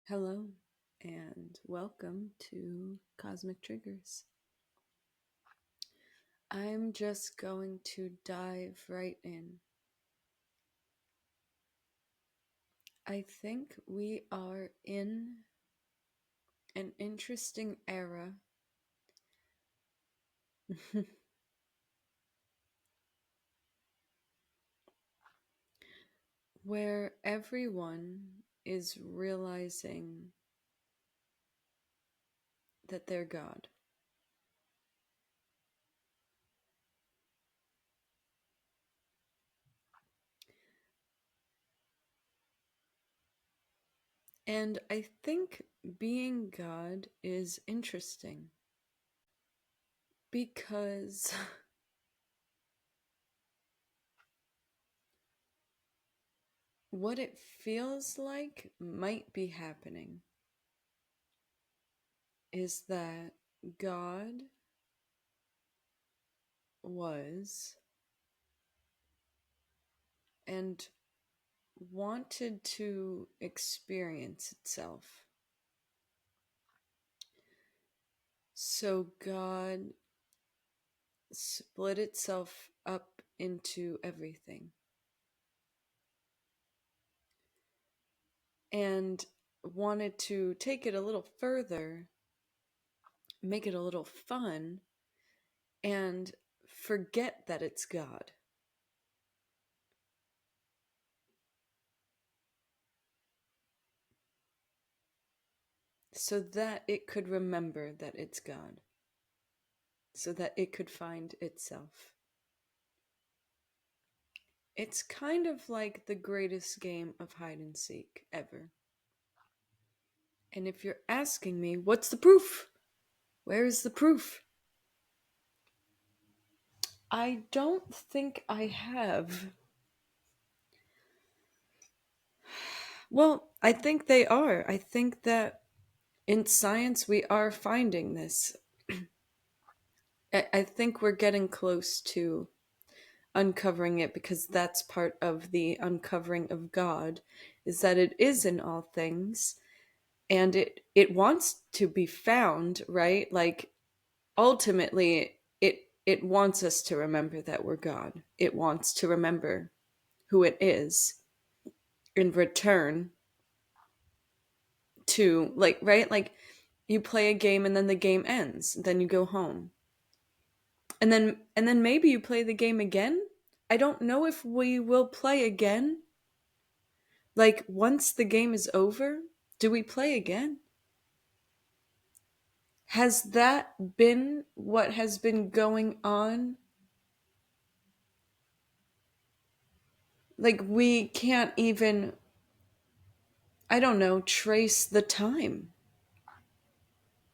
Hello, and welcome to Cosmic Triggers. I'm just going to dive right in. I think we are in an interesting era where everyone is realizing that they're God. And I think being God is interesting because what it feels like might be happening is that God was and wanted to experience itself. So God split itself up into everything and wanted to take it a little further, make it a little fun, and forget that it's God. So that it could remember that it's God. So that it could find itself. It's kind of like the greatest game of hide and seek ever. And if you're asking me, what's the proof? Where is the proof? I don't think I have. Well, I think they are. I think that in science we are finding this. I think we're getting close to uncovering it because that's part of the uncovering of God, is that it is in all things and it wants to be found, right? Like ultimately it wants us to remember that we're God. It wants to remember who it is in return to, like, right, like you play a game and then the game ends, then you go home, and then maybe you play the game again. I don't know if we will play again. Like once the game is over, do we play again? Has that been what has been going on? Like we can't even, I don't know, trace the time.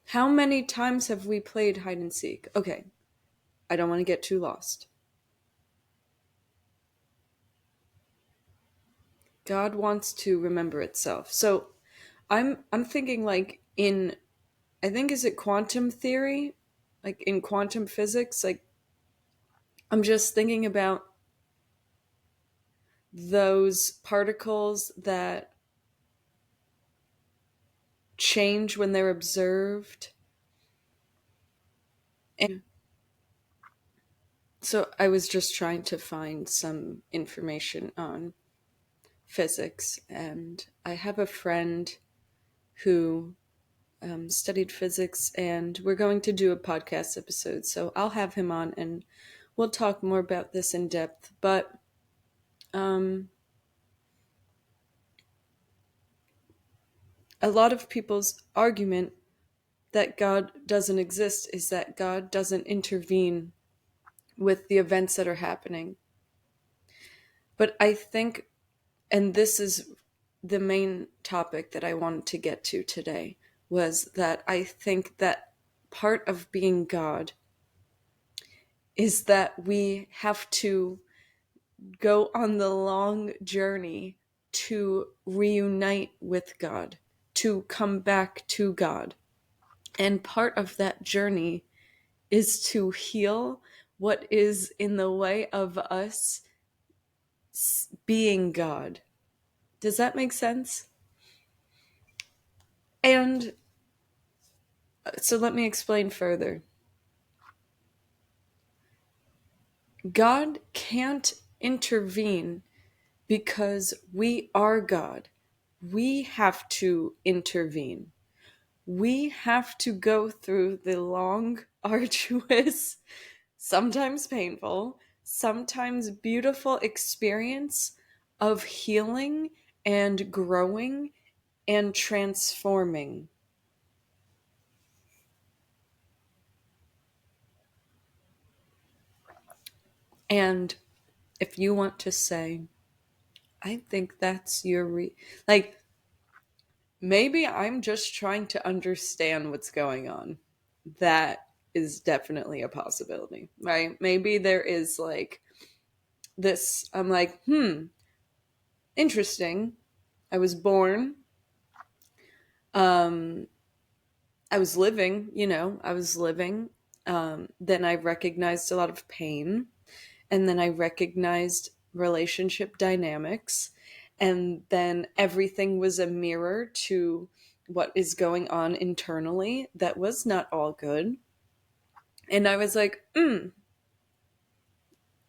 How many times have we played hide and seek? Okay, I don't want to get too lost. God wants to remember itself. So I'm thinking like in, I think, is it quantum theory? Like in quantum physics, like I'm just thinking about those particles that change when they're observed. And so I was just trying to find some information on physics, and I have a friend who studied physics, and we're going to do a podcast episode. So I'll have him on and we'll talk more about this in depth. But um, a lot of people's argument that God doesn't exist is that God doesn't intervene with the events that are happening. But I think, and this is the main topic that I wanted to get to today, was that I think that part of being God is that we have to go on the long journey to reunite with God, to come back to God. And part of that journey is to heal what is in the way of us being God. Does that make sense? And so let me explain further. God can't intervene because we are God. We have to intervene. We have to go through the long, arduous, sometimes painful, sometimes beautiful experience of healing and growing and transforming. And if you want to say, I think that's your like, maybe I'm just trying to understand what's going on. That is definitely a possibility, right? Maybe there is like this, I'm like, interesting. I was born, um, I was living, I was living. Then I recognized a lot of pain. And then I recognized relationship dynamics. And then everything was a mirror to what is going on internally that was not all good. And I was like,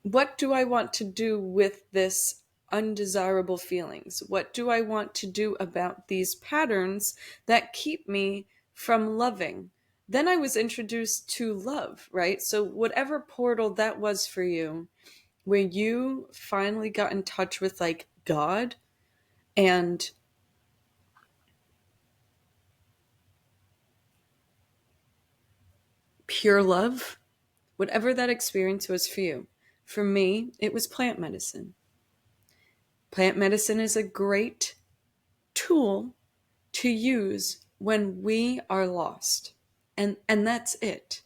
what do I want to do with this undesirable feelings? What do I want to do about these patterns that keep me from loving? Then I was introduced to love, right? So, whatever portal that was for you, where you finally got in touch with like God and pure love, whatever that experience was for you. For me, it was plant medicine. Plant medicine is a great tool to use when we are lost. And that's it.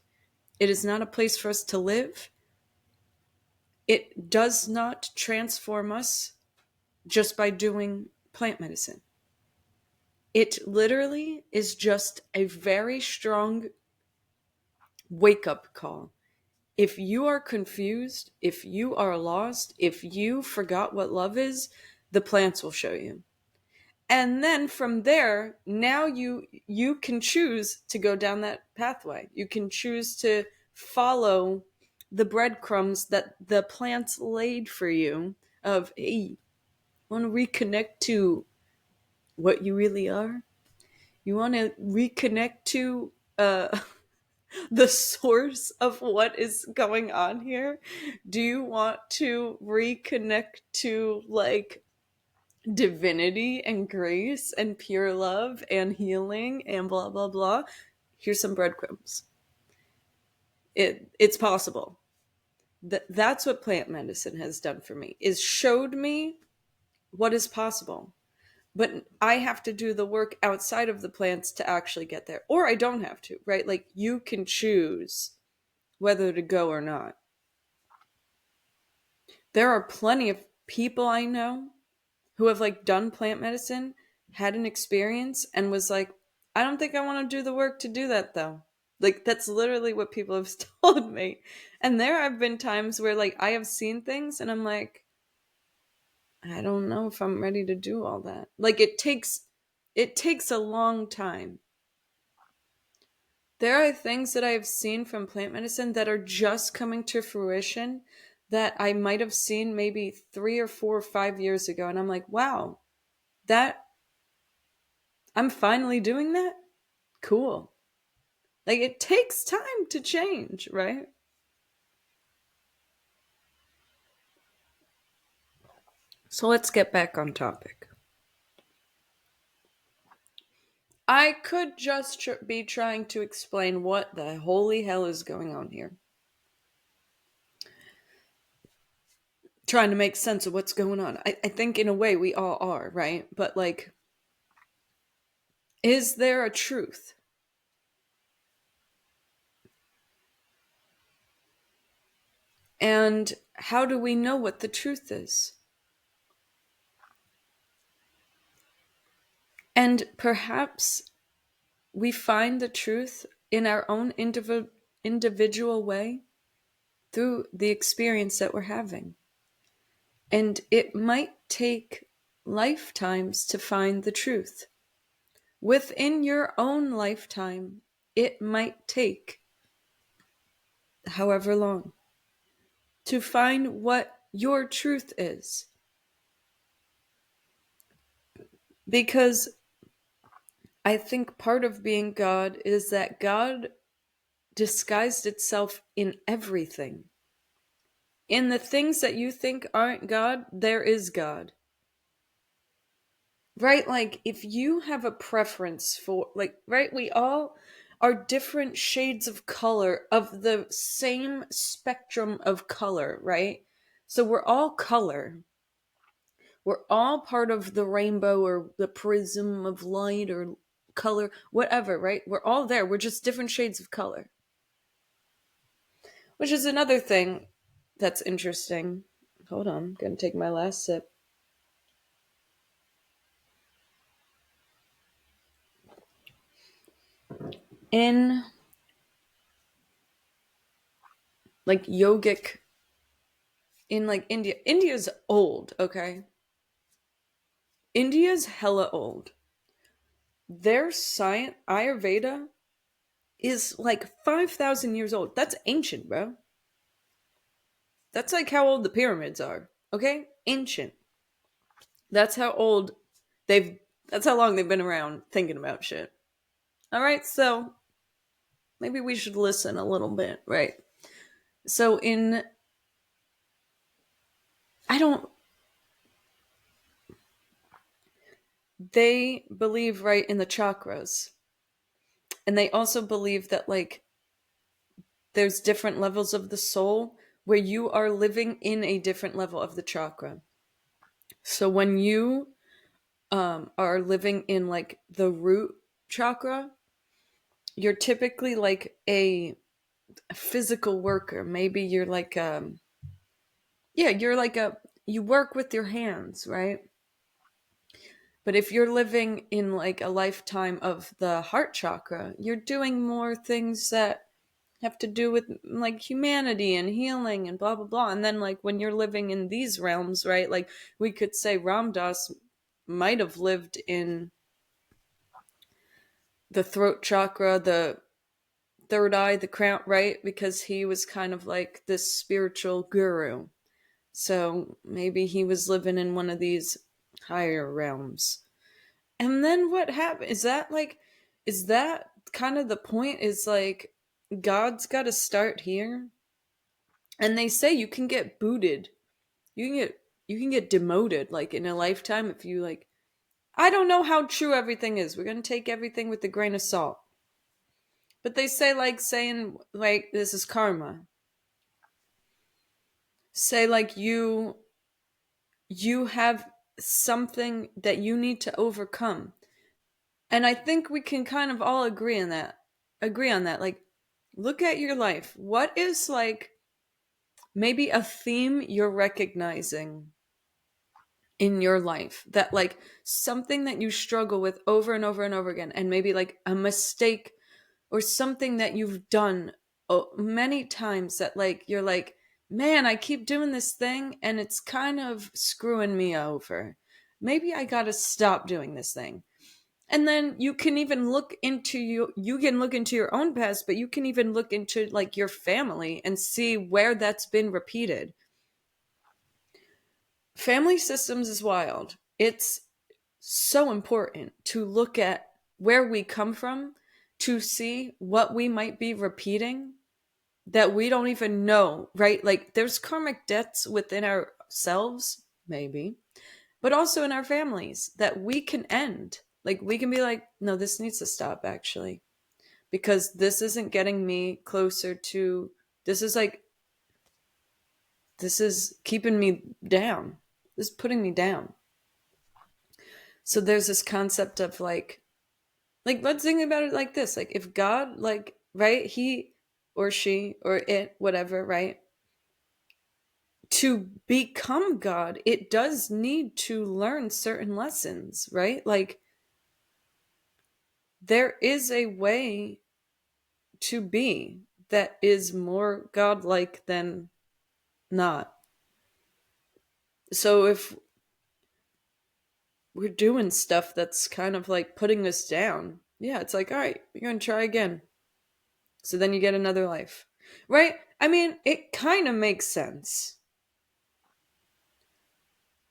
It is not a place for us to live. It does not transform us just by doing plant medicine. It literally is just a very strong wake up call. If you are confused, if you are lost, if you forgot what love is, the plants will show you. And then from there, now you can choose to go down that pathway. You can choose to follow the breadcrumbs that the plants laid for you of, hey, want to reconnect to what you really are? You want to reconnect to the source of what is going on here? Do you want to reconnect to like divinity and grace and pure love and healing and blah blah blah? Here's some breadcrumbs. It's possible. That's what plant medicine has done for me, is showed me what is possible. But I have to do the work outside of the plants to actually get there. Or I don't have to, right? Like you can choose whether to go or not. There are plenty of people I know who have like done plant medicine, had an experience, and was like, I don't think I want to do the work to do that though. Like that's literally what people have told me. And there have been times where like I have seen things and I'm like, I don't know if I'm ready to do all that. Like it takes a long time. There are things that I have seen from plant medicine that are just coming to fruition that I might have seen maybe 3 or 4 or 5 years ago. And I'm like, wow, that I'm finally doing that? Cool. Like it takes time to change, right? So let's get back on topic. I could just be trying to explain what the holy hell is going on here. Trying to make sense of what's going on. I think in a way we all are, right? But like, is there a truth? And how do we know what the truth is? And perhaps we find the truth in our own individual way through the experience that we're having. And it might take lifetimes to find the truth. within your own lifetime, it might take however long to find what your truth is. Because I think part of being God is that God disguised itself in everything. In the things that you think aren't God, there is God. Right? Like, if you have a preference for, like, right, we all are different shades of color of the same spectrum of color, right? So we're all color. We're all part of the rainbow or the prism of light or color, whatever, right? We're all there. We're just different shades of color. Which is another thing that's interesting. Hold on, I'm gonna take my last sip. In like yogic, in like India's old, okay? India's hella old. Their science, Ayurveda, is like 5,000 years old. That's ancient, bro. That's like how old the pyramids are, okay? Ancient. That's how old they've, that's how long they've been around thinking about shit. All right, so maybe we should listen a little bit, right? So in, I don't, they believe, right, in the chakras. And they also believe that, like, there's different levels of the soul where you are living in a different level of the chakra. So when you are living in like the root chakra, you're typically like a physical worker. Maybe you're like yeah, you're like a, you work with your hands, right? But if you're living in like a lifetime of the heart chakra, you're doing more things that have to do with like humanity and healing and blah blah blah. And then like when you're living in these realms, right? Like we could say Ram Dass might have lived in the throat chakra, the third eye, the crown, right? Because he was kind of like this spiritual guru. So maybe he was living in one of these higher realms. And then what happened? Is that like, is that kind of the point? Is like, God's got to start here? And they say you can get booted. You can get, you can get demoted like in a lifetime if you like, I don't know how true everything is. We're going to take everything with a grain of salt. But they say like saying like this is karma. Say like you have something that you need to overcome. And I think we can kind of all agree on that. Agree on that. Like look at your life. What is like maybe a theme you're recognizing in your life that like something that you struggle with over and over and over again, and maybe like a mistake or something that you've done many times that like you're like, man, I keep doing this thing and it's kind of screwing me over. Maybe I got to stop doing this thing. And then you can even look into you can look into your own past, but you can even look into like your family and see where that's been repeated. Family systems is wild. It's so important to look at where we come from to see what we might be repeating that we don't even know, right? Like there's karmic debts within ourselves, maybe, but also in our families that we can end. Like we can be like, no, this needs to stop actually, because this isn't getting me closer to, this is like, this is keeping me down. This is putting me down. So there's this concept of like let's think about it like this, like if God, like, right, he or she or it, whatever, right, to become God, it does need to learn certain lessons, right? Like there is a way to be that is more godlike than not. So if we're doing stuff that's kind of like putting us down. Yeah, it's like, all right, you're going to try again. So then you get another life. Right? I mean, it kind of makes sense.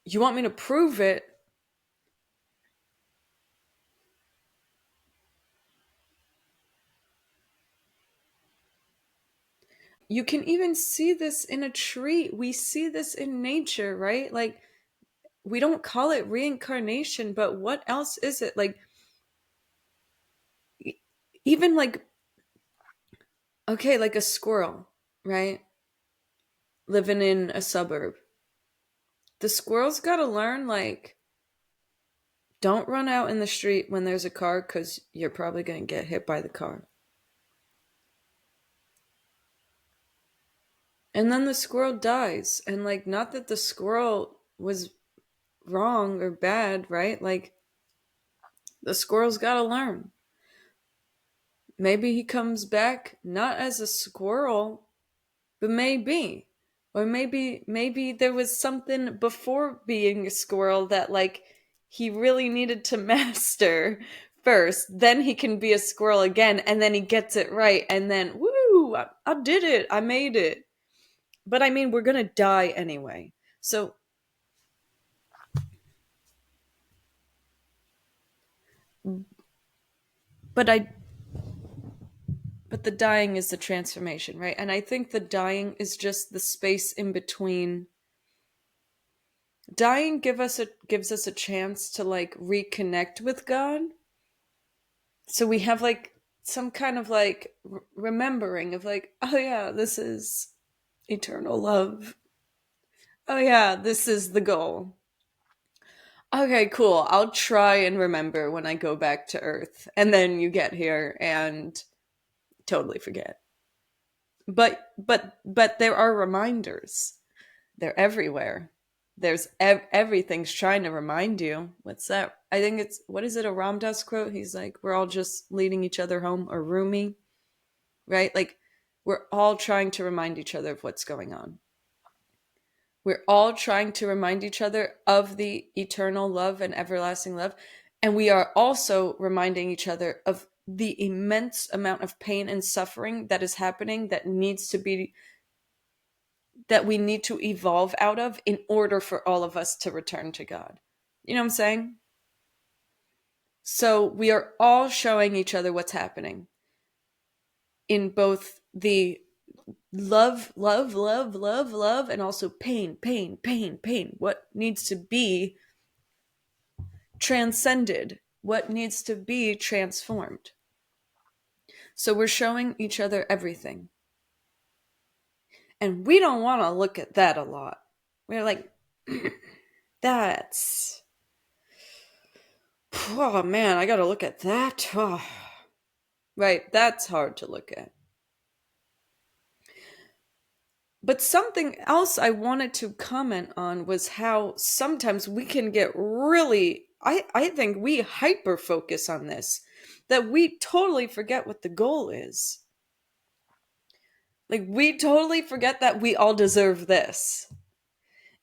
You want me to prove it? You can even see this in a tree. We see this in nature, right? Like, we don't call it reincarnation, but what else is it? Like, even like, okay, like a squirrel, right? Living in a suburb. The squirrel's got to learn, like, don't run out in the street when there's a car because you're probably going to get hit by the car. And then the squirrel dies. And, like, not that the squirrel was wrong or bad, right? Like, the squirrel's got to learn. Maybe he comes back not as a squirrel, but maybe. Or maybe there was something before being a squirrel that like he really needed to master first. Then he can be a squirrel again and then he gets it right and then woo, I did it. I made it. But I mean, we're going to die anyway. So but I but the dying is the transformation, right? And I think the dying is just the space in between. Dying gives us a chance to like reconnect with God. So we have like some kind of like remembering of like, oh yeah, this is eternal love. Oh yeah, this is the goal. Okay, cool. I'll try and remember when I go back to Earth. And then you get here and totally forget. But there are reminders. They're everywhere. Everything's trying to remind you. What's that? I think it's what is it? A Ram Dass quote? He's like, "We're all just leading each other home," or Rumi, right? Like, we're all trying to remind each other of what's going on. We're all trying to remind each other of the eternal love and everlasting love, and we are also reminding each other of the immense amount of pain and suffering that is happening that we need to evolve out of in order for all of us to return to God. You know what I'm saying? So we are all showing each other what's happening in both the love, and also pain. What needs to be transcended, what needs to be transformed. So we're showing each other everything. And we don't want to look at that a lot. We're like, that's oh man, I gotta look at that. Oh. Right, that's hard to look at. But something else I wanted to comment on was how sometimes we can get really, I think we hyper focus on this, that we totally forget what the goal is. Like, we totally forget that we all deserve this.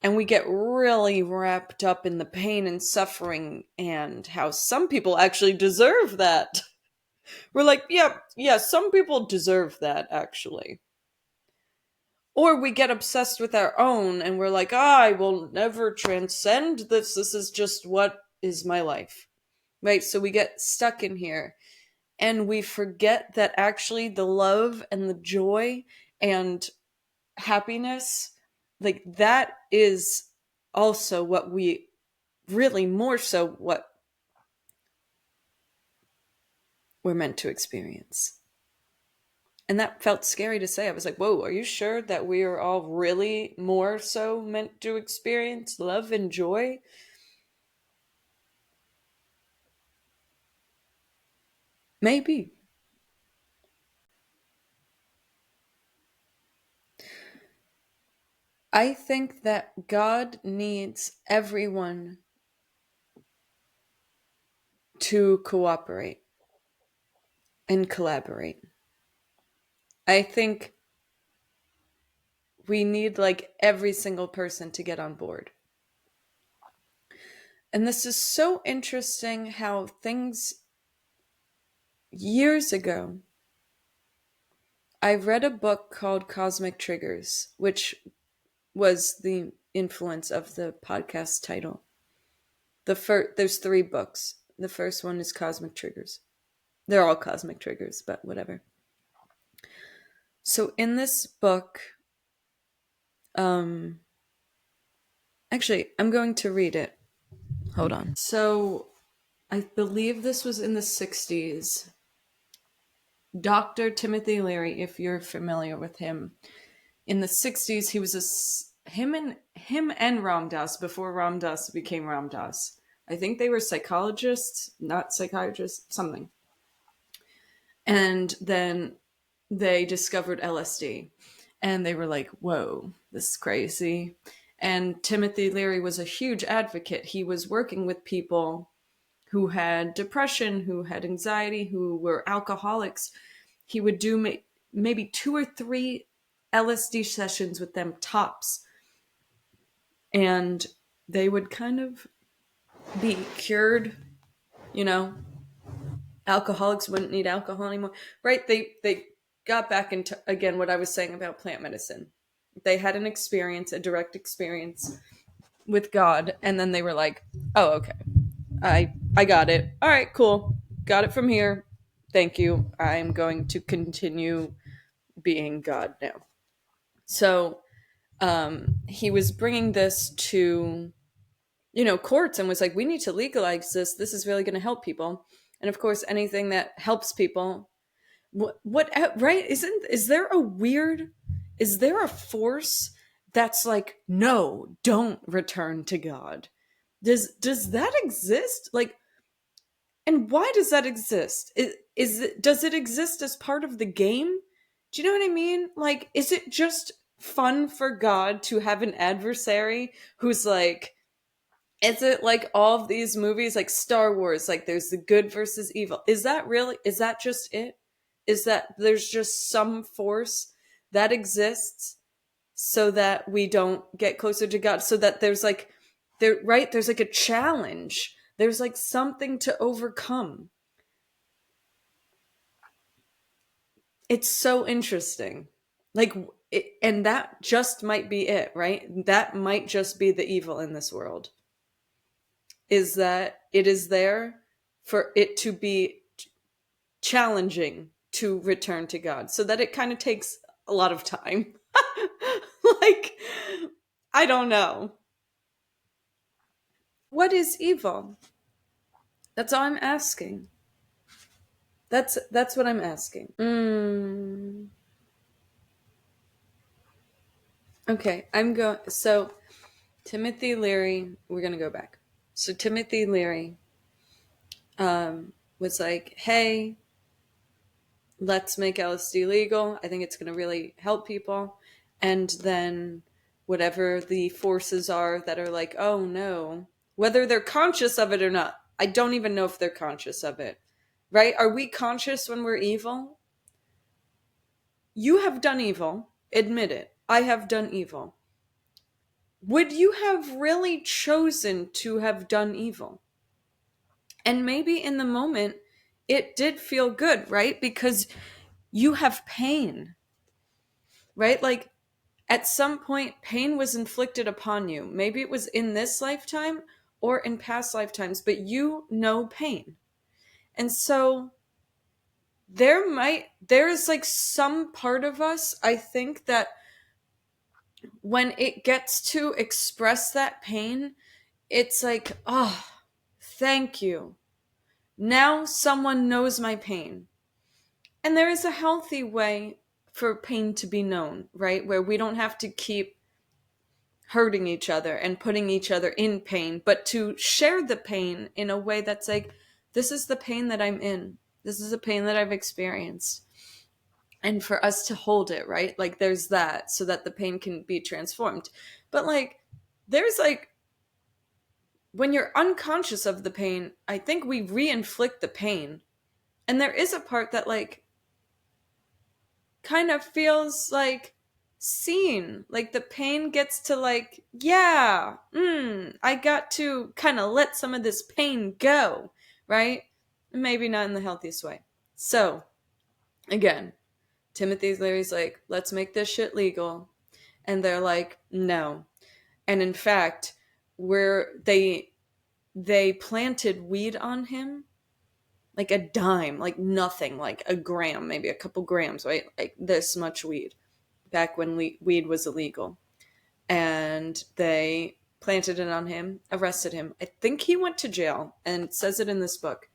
And we get really wrapped up in the pain and suffering and how some people actually deserve that. We're like, yeah, some people deserve that actually. Or we get obsessed with our own and we're like, I will never transcend this. This is just what is my life. Right? So we get stuck in here and we forget that actually the love and the joy and happiness, like that is also what we really more so what we're meant to experience. And that felt scary to say. I was like, whoa, are you sure that we are all really more so meant to experience love and joy? Maybe. I think that God needs everyone to cooperate and collaborate. I think we need like every single person to get on board. And this is so interesting how things years ago, I read a book called Cosmic Triggers, which was the influence of the podcast title. There's three books. The first one is Cosmic Triggers. They're all cosmic triggers, but whatever. So in this book, actually, I'm going to read it. Hold on. So I believe this was in the 60s. Dr. Timothy Leary, if you're familiar with him, in the 60s, he was him and Ram Dass, before Ram Dass became Ram Dass. I think they were psychologists, not psychiatrists, something. And then they discovered LSD. And they were like, whoa, this is crazy. And Timothy Leary was a huge advocate. He was working with people who had depression, who had anxiety, who were alcoholics. He would do maybe 2 or 3 LSD sessions with them tops. And they would kind of be cured, you know. Alcoholics wouldn't need alcohol anymore, right? They got back into, again, what I was saying about plant medicine. They had an experience, a direct experience with God, and then they were like, oh, okay, I got it. All right, cool. Got it from here. Thank you. I'm going to continue being God now. So he was bringing this to, courts, and was like, we need to legalize this. This is really going to help people. And of course, anything that helps people, what right? Is there a force that's like, no, don't return to God? Does that exist? Like, and why does that exist? Does it exist as part of the game? Do you know what I mean? Like, is it just fun for God to have an adversary who's like, is it like all of these movies like Star Wars, like there's the good versus evil? Is that just it? Is that there's just some force that exists so that we don't get closer to God, so that there's like there's like a challenge. There's like something to overcome. It's so interesting. Like and that just might be it, right? That might just be the evil in this world. Is that it is there for it to be challenging to return to God, so that it kind of takes a lot of time. Like, I don't know. What is evil? That's all I'm asking. That's what I'm asking. Okay, so Timothy Leary, we're going to go back. So Timothy Leary was like, hey, let's make LSD legal. I think it's going to really help people. And then whatever the forces are that are like, oh no, whether they're conscious of it or not, I don't even know if they're conscious of it, right? Are we conscious when we're evil? You have done evil. Admit it. I have done evil. Would you have really chosen to have done evil? And maybe in the moment, it did feel good, right? Because you have pain, right? Like, at some point, pain was inflicted upon you. Maybe it was in this lifetime or in past lifetimes, but you know pain. And so there's like some part of us, I think, that when it gets to express that pain, it's like, oh, thank you. Now someone knows my pain. And there is a healthy way for pain to be known, right? Where we don't have to keep hurting each other and putting each other in pain, but to share the pain in a way that's like, this is the pain that I'm in. This is the pain that I've experienced. And for us to hold it, right? Like, there's that, so that the pain can be transformed. But like, there's like, when you're unconscious of the pain, I think we re-inflict the pain. And there is a part that like kind of feels like seen. Like the pain gets to like, yeah, I got to kind of let some of this pain go, right? Maybe not in the healthiest way. So, again, Timothy Leary's like, let's make this shit legal. And they're like, no. And in fact, where they planted weed on him, like a dime, like nothing, like a gram, maybe a couple grams, right? Like this much weed, back when weed was illegal. And they planted it on him, arrested him. I think he went to jail, and it says it in this book.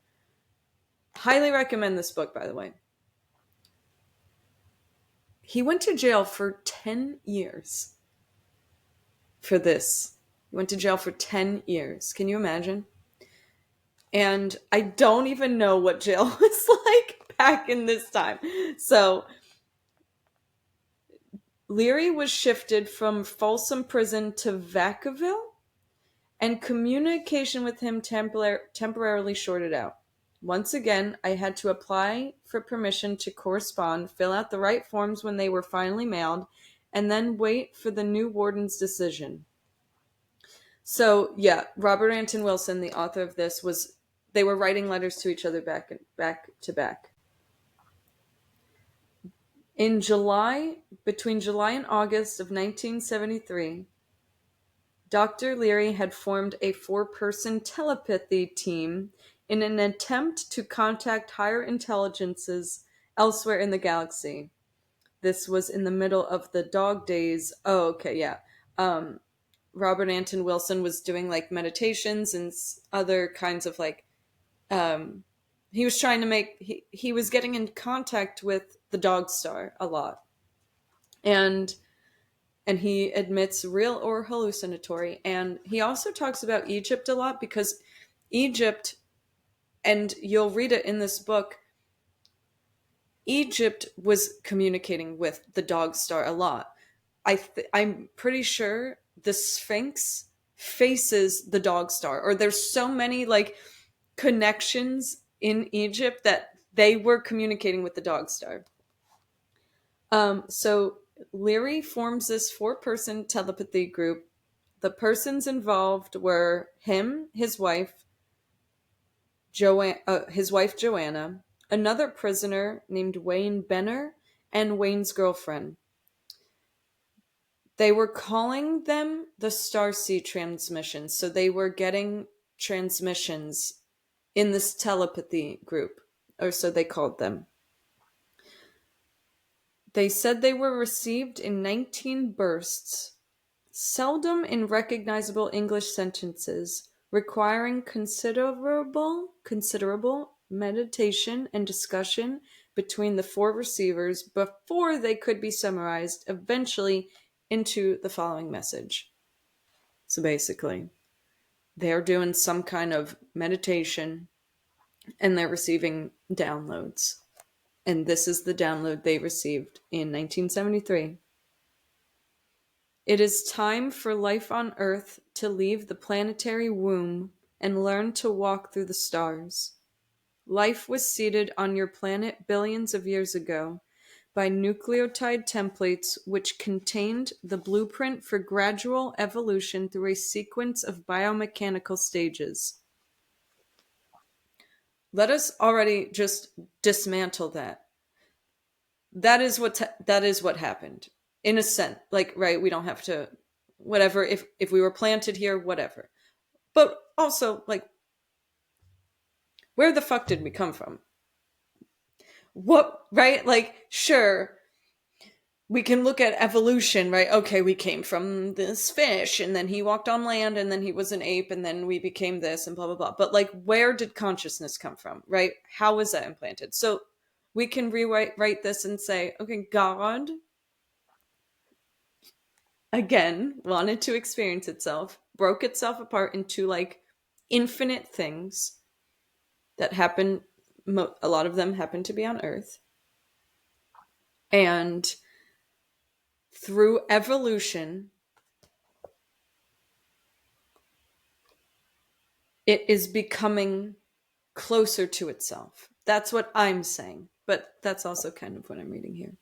Highly recommend this book, by the way. He went to jail for 10 years for this. He went to jail for 10 years. Can you imagine? And I don't even know what jail was like back in this time. So Leary was shifted from Folsom Prison to Vacaville, and communication with him temporarily shorted out. Once again, I had to apply for permission to correspond, fill out the right forms when they were finally mailed, and then wait for the new warden's decision. So, yeah, Robert Anton Wilson, the author of this, they were writing letters to each other back to back. In between July and August of 1973, Dr. Leary had formed a 4-person telepathy team in an attempt to contact higher intelligences elsewhere in the galaxy. This was in the middle of the dog days. Oh, okay, yeah. Robert Anton Wilson was doing like meditations and other kinds of like, he was trying to he was getting in contact with the dog star a lot. And he admits real or hallucinatory. And he also talks about Egypt a lot, because Egypt, and you'll read it in this book, Egypt was communicating with the dog star a lot. I'm pretty sure the Sphinx faces the dog star, or there's so many like connections in Egypt that they were communicating with the dog star. So Leary forms this 4-person telepathy group. The persons involved were him, his wife Joanna, another prisoner named Wayne Benner, and Wayne's girlfriend. They were calling them the Starseed transmissions, so they were getting transmissions in this telepathy group, or so they called them. They said they were received in 19 bursts, seldom in recognizable English sentences, requiring considerable meditation and discussion between the 4 receivers before they could be summarized, eventually into the following message. So basically, they're doing some kind of meditation and they're receiving downloads. And this is the download they received in 1973. It is time for life on Earth to leave the planetary womb and learn to walk through the stars. Life was seeded on your planet billions of years ago by nucleotide templates which contained the blueprint for gradual evolution through a sequence of biomechanical stages. Let us already just dismantle that. That is what happened. In a sense, like, right, we don't have to, whatever, if we were planted here, whatever. But also, like, where the fuck did we come from? What, right? Like, sure, we can look at evolution, right? Okay, we came from this fish, and then he walked on land, and then he was an ape, and then we became this, and blah, blah, blah. But, like, where did consciousness come from, right? How was that implanted? So we can rewrite this and say, okay, God, again, wanted to experience itself, broke itself apart into, like, infinite things that happen. A lot of them happen to be on Earth. And through evolution, it is becoming closer to itself. That's what I'm saying. But that's also kind of what I'm reading here.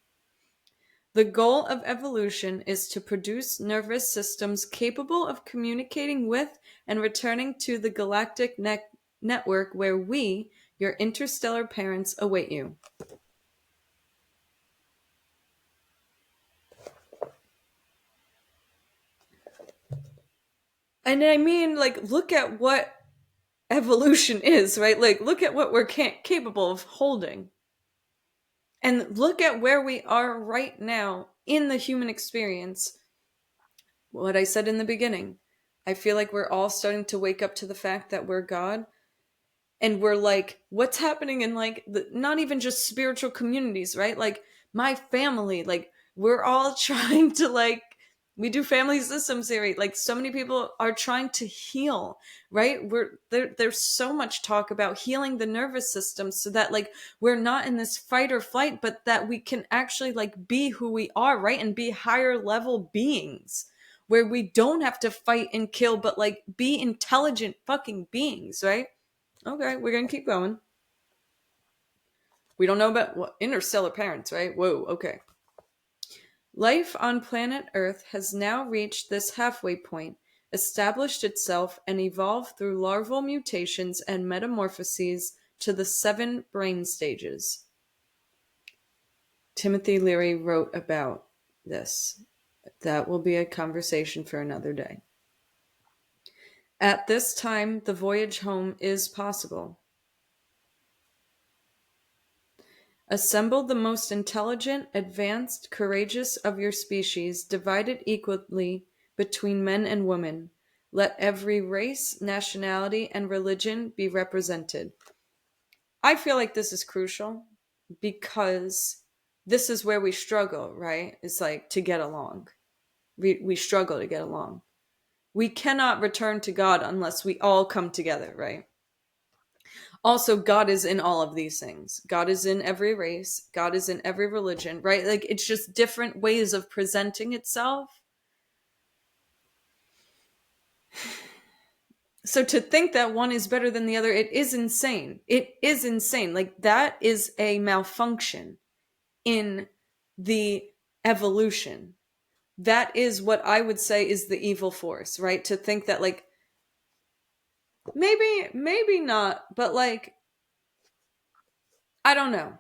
The goal of evolution is to produce nervous systems capable of communicating with and returning to the galactic network where we, your interstellar parents, await you. And I mean, like, look at what evolution is, right? Like, look at what we're capable of holding. And look at where we are right now in the human experience. What I said in the beginning. I feel like we're all starting to wake up to the fact that we're God, and we're like, what's happening in like not even just spiritual communities, right? Like my family, like we're all trying to like, we do family systems theory, like so many people are trying to heal, right? There's so much talk about healing the nervous system so that like we're not in this fight or flight, but that we can actually like be who we are, right? And be higher level beings where we don't have to fight and kill, but like be intelligent fucking beings, right? Okay, we're gonna keep going. We don't know about what interstellar parents, right? Whoa, okay. Life on planet Earth has now reached this halfway point, established itself, and evolved through larval mutations and metamorphoses to the 7 brain stages. Timothy Leary wrote about this. That will be a conversation for another day. At this time, the voyage home is possible. Assemble the most intelligent, advanced, courageous of your species, divided equally between men and women. Let every race, nationality, and religion be represented. I feel like this is crucial because this is where we struggle, right? It's like to get along. We struggle to get along. We cannot return to God unless we all come together, right? Also, God is in all of these things. God is in every race. God is in every religion, right? Like it's just different ways of presenting itself. So to think that one is better than the other, it is insane. It is insane. Like that is a malfunction in the evolution. That is what I would say is the evil force, right? To think that like maybe not, but like I don't know.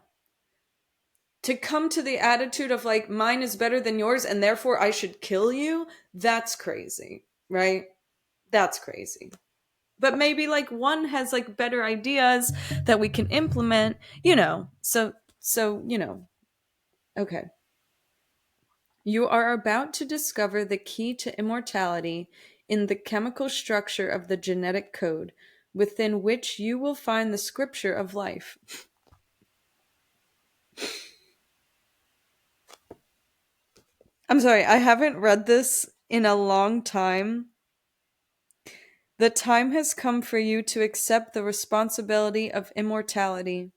To come to the attitude of like mine is better than yours and therefore I should kill you, that's crazy, right? That's crazy. But maybe like one has like better ideas that we can implement, okay. You are about to discover the key to immortality in the chemical structure of the genetic code, within which you will find the scripture of life. I'm sorry, I haven't read this in a long time. The time has come for you to accept the responsibility of immortality.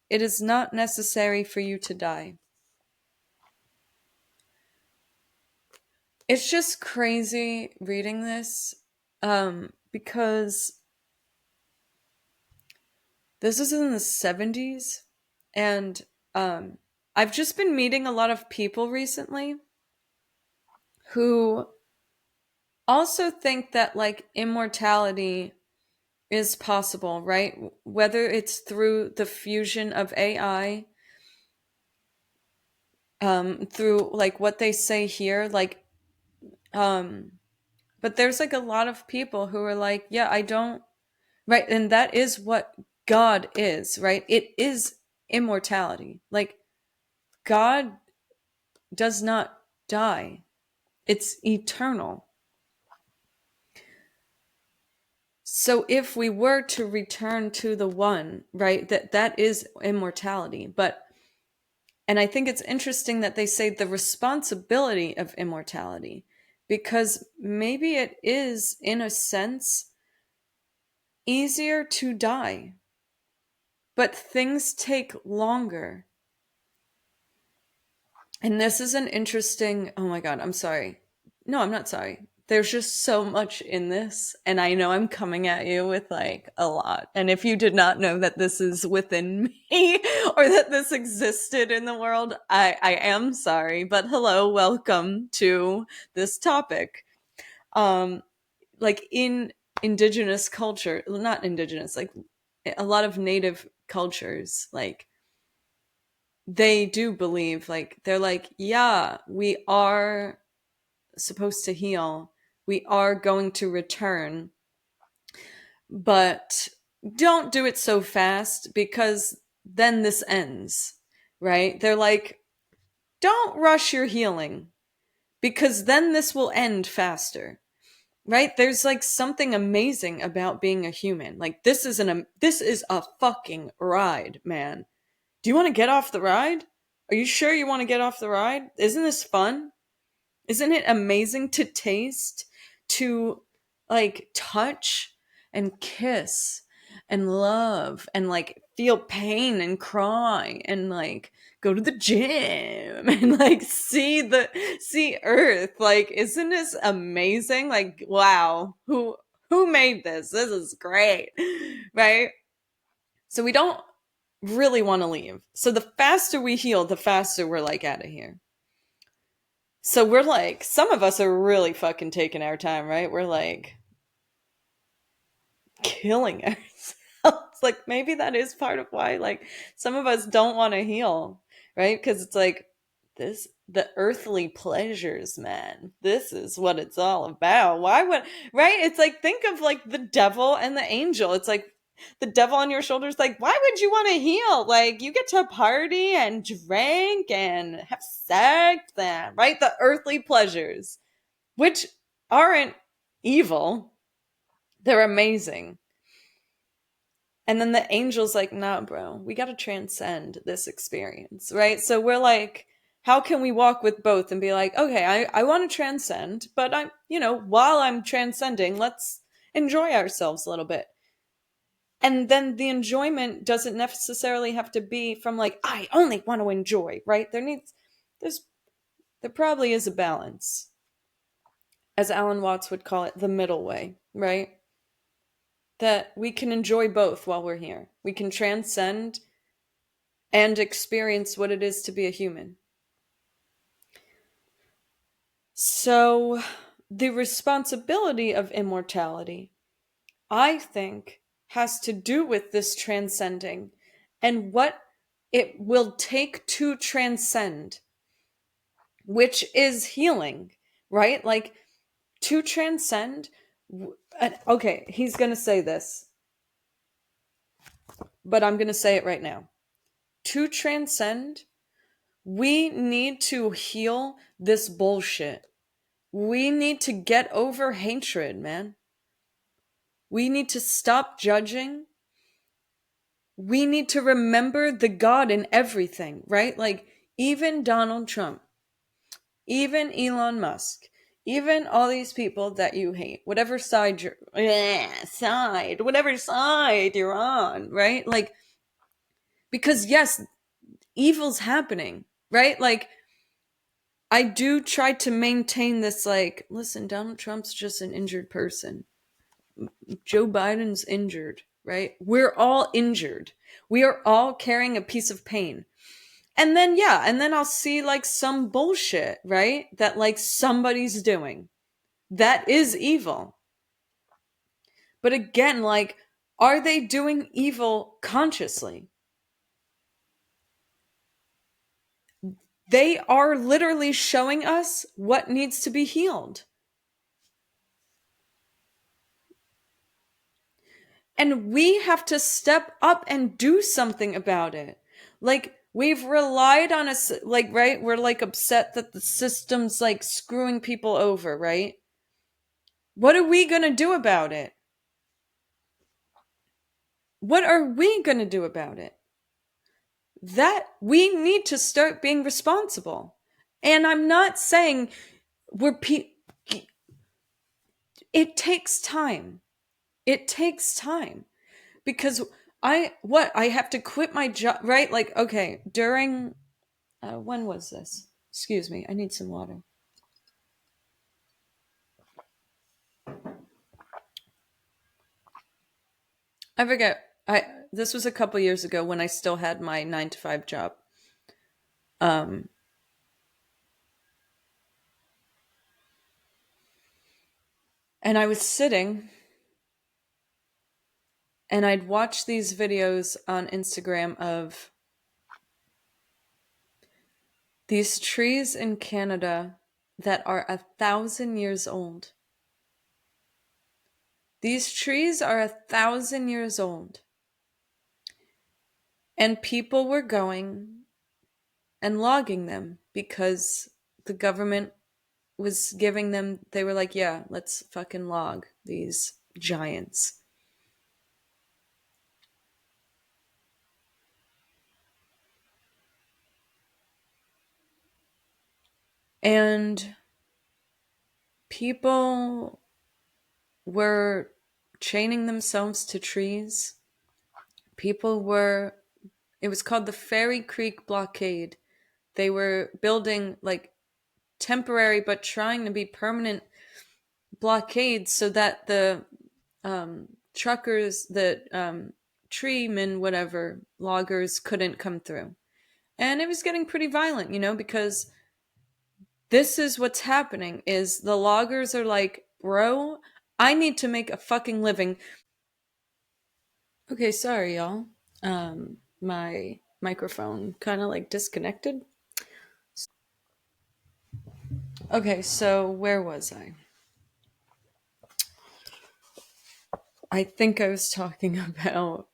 It is not necessary for you to die. It's just crazy reading this because this is in the 70s and I've just been meeting a lot of people recently who also think that like immortality is possible, right? Whether it's through the fusion of AI, through like what they say here, like, but there's like a lot of people who are like, yeah, I don't, right? And that is what God is, right? It is immortality. Like, God does not die, it's eternal. So if we were to return to the one, right, that is immortality. But and I think it's interesting that they say the responsibility of immortality, because maybe it is, in a sense, easier to die, but things take longer. And this is an interesting, oh my God, I'm sorry. No, I'm not sorry. there's just so much in this, and I know I'm coming at you with like a lot. And if you did not know that this is within me or that this existed in the world, I am sorry. But hello, welcome to this topic. Um, like in indigenous culture, not indigenous, like a lot of native cultures, like they do believe, like they're like, yeah, we are supposed to heal, we are going to return, but don't do it so fast because then this ends, right? They're like, don't rush your healing because then this will end faster, right? There's like something amazing about being a human. Like this is a fucking ride, man. Do you want to get off the ride? Are you sure you want to get off the ride? Isn't this fun? Isn't it amazing to taste, to like touch and kiss and love and like feel pain and cry and like go to the gym and like see earth? Like, isn't this amazing? Like, wow, who made this? This is great. Right? So we don't really want to leave. So the faster we heal, the faster we're like out of here. So we're like, some of us are really fucking taking our time, right? We're like killing ourselves. Like maybe that is part of why like some of us don't want to heal, right? Because it's like the earthly pleasures, man. This is what it's all about. Why would, right? It's like, think of like the devil and the angel. It's like the devil on your shoulders, like, why would you want to heal? Like, you get to party and drink and have sex and, right? The earthly pleasures, which aren't evil, they're amazing. And then the angel's like, nah, bro, we got to transcend this experience, right? So we're like, how can we walk with both and be like, okay, I want to transcend, but I'm, while I'm transcending, let's enjoy ourselves a little bit. And then the enjoyment doesn't necessarily have to be from like, I only want to enjoy, right? There probably is a balance, as Alan Watts would call it, the middle way, right? That we can enjoy both while we're here. We can transcend and experience what it is to be a human. So, the responsibility of immortality, I think, has to do with this transcending and what it will take to transcend, which is healing, right? Like, to transcend. Okay, he's going to say this, but I'm going to say it right now. To transcend, we need to heal this bullshit. We need to get over hatred, man. We need to stop judging. We need to remember the God in everything, right? Like, even Donald Trump, even Elon Musk, even all these people that you hate, whatever side whatever side you're on, right? Like, because yes, evil's happening, right? Like, I do try to maintain this, like, listen, Donald Trump's just an injured person. Joe Biden's injured, right? We're all injured. We are all carrying a piece of pain. And then, yeah, and then I'll see like some bullshit, right? That like somebody's doing. That is evil. But again, like, are they doing evil consciously? They are literally showing us what needs to be healed. And we have to step up and do something about it. Like, we've relied on us, like, right? We're like upset that the system's like screwing people over, right? What are we going to do about it? What are we going to do about it? That we need to start being responsible. And I'm not saying it takes time. It takes time. Because I have to quit my job, right? Like, okay, during, when was this? Excuse me, I need some water. I forget. I This was a couple years ago when I still had my 9 to 5 job. Um, and I was sitting and I'd watch these videos on Instagram of these trees in Canada that are 1,000 years old. These trees are 1,000 years old. And people were going and logging them because the government was giving them, they were like, yeah, let's fucking log these giants. And people were chaining themselves to trees. People were, it was called the Fairy Creek Blockade. They were building like temporary but trying to be permanent blockades so that the truckers, the treemen, whatever, loggers couldn't come through. And it was getting pretty violent, because this is what's happening is the loggers are like, bro, I need to make a fucking living. Okay, sorry, y'all. My microphone kind of like disconnected. Okay, so where was I? I think I was talking about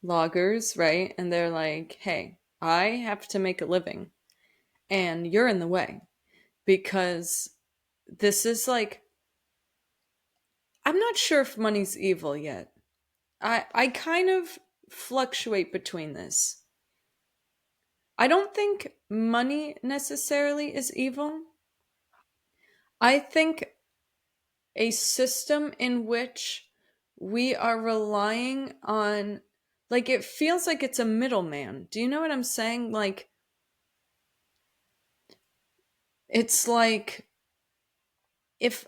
loggers, right? And they're like, hey, I have to make a living and you're in the way because this is like, I'm not sure if money's evil yet. I kind of fluctuate between this. I don't think money necessarily is evil. I think a system in which we are relying on, like, it feels like it's a middleman. Do you know what I'm saying? Like, it's like if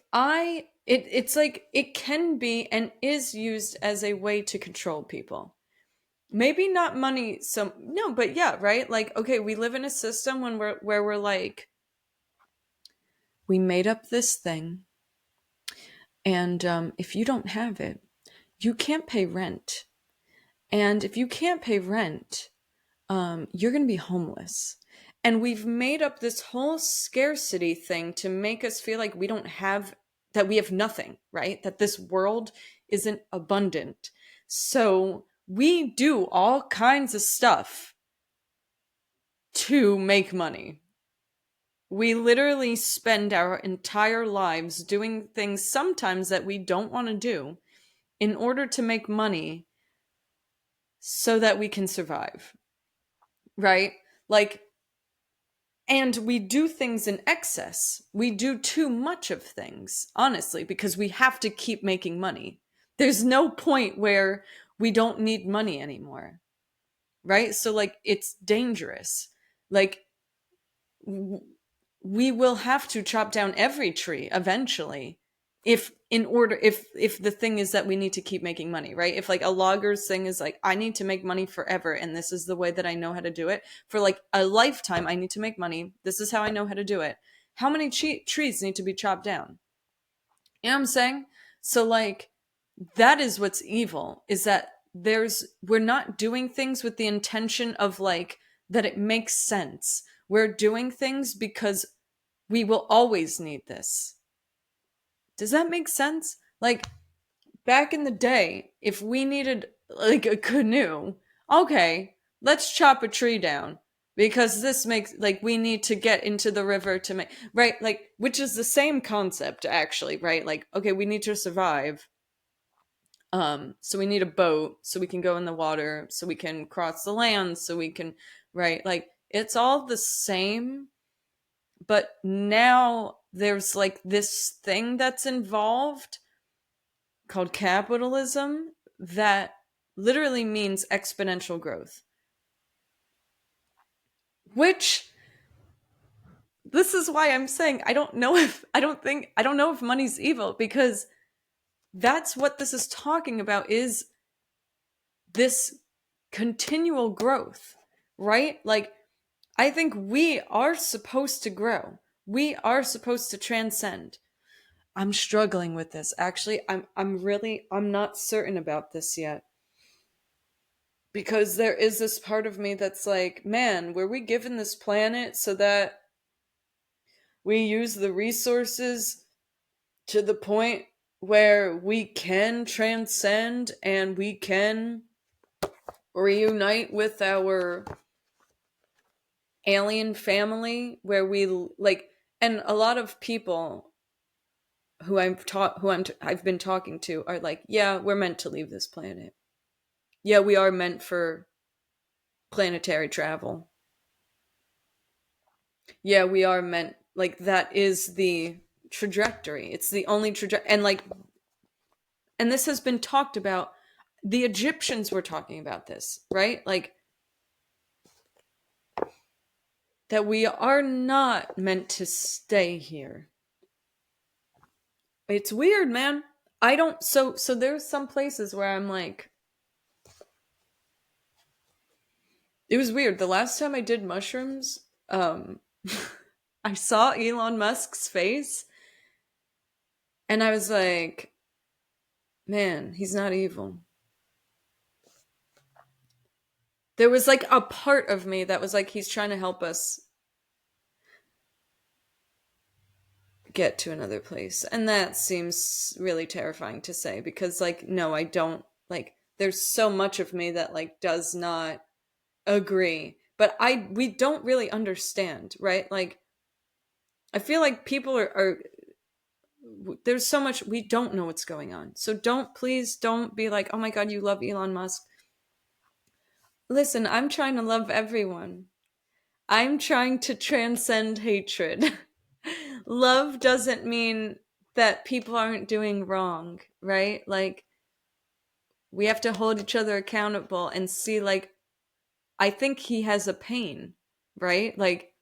it's like it can be and is used as a way to control people. Maybe not money, so no, but yeah, right? Like, okay, we live in a system where we're like, we made up this thing, and if you don't have it, you can't pay rent. And if you can't pay rent, you're going to be homeless. And we've made up this whole scarcity thing to make us feel like we don't have, that we have nothing, right? That this world isn't abundant. So we do all kinds of stuff to make money. We literally spend our entire lives doing things sometimes that we don't want to do in order to make money so that we can survive, right? Like, and we do things in excess. We do too much of things, honestly, because we have to keep making money. There's no point where we don't need money anymore, right? So, like, it's dangerous. Like, we will have to chop down every tree eventually if the thing is that we need to keep making money, right? If like a logger's thing is like, I need to make money forever and this is the way that I know how to do it for like a lifetime, I need to make money, this is how I know how to do it. How many trees need to be chopped down? You know what I'm saying? So like, that is what's evil, is that we're not doing things with the intention of like that it makes sense. We're doing things because we will always need this. Does that make sense? Like, back in the day, if we needed like a canoe, okay, let's chop a tree down because this makes, like, we need to get into the river to make, right? Like, which is the same concept actually, right? Like, okay, we need to survive. So we need a boat so we can go in the water, so we can cross the land, so we can, right? Like, it's all the same, but now there's like this thing that's involved called capitalism that literally means exponential growth. Which, this is why I'm saying I don't know if money's evil, because That's what this is talking about, is this continual growth, right? Like, I think we are supposed to grow. We are supposed to transcend. I'm struggling with this. Actually, I'm not certain about this yet. Because there is this part of me that's like, man, were we given this planet so that we use the resources to the point where we can transcend and we can reunite with our alien family, where we like, and a lot of people I've been talking to are like, yeah, we're meant to leave this planet. Yeah, we are meant for planetary travel. Yeah, we are meant, like, that is the trajectory. It's the only trajectory. And like, and this has been talked about. The Egyptians were talking about this, right? Like, that we are not meant to stay here. It's weird, man. I don't so there's some places where I'm like, it was weird. The last time I did mushrooms, I saw Elon Musk's face and I was like, man, he's not evil. There was like a part of me that was like, he's trying to help us get to another place. And that seems really terrifying to say, because like, no, I don't, like, there's so much of me that like does not agree. But we don't really understand, right? Like, I feel like people are there's so much we don't know what's going on. So please don't be like, oh my god, you love Elon Musk. Listen, I'm trying to love everyone. I'm trying to transcend hatred. Love doesn't mean that people aren't doing wrong, right? Like, we have to hold each other accountable and see, like, I think he has a pain, right? Like,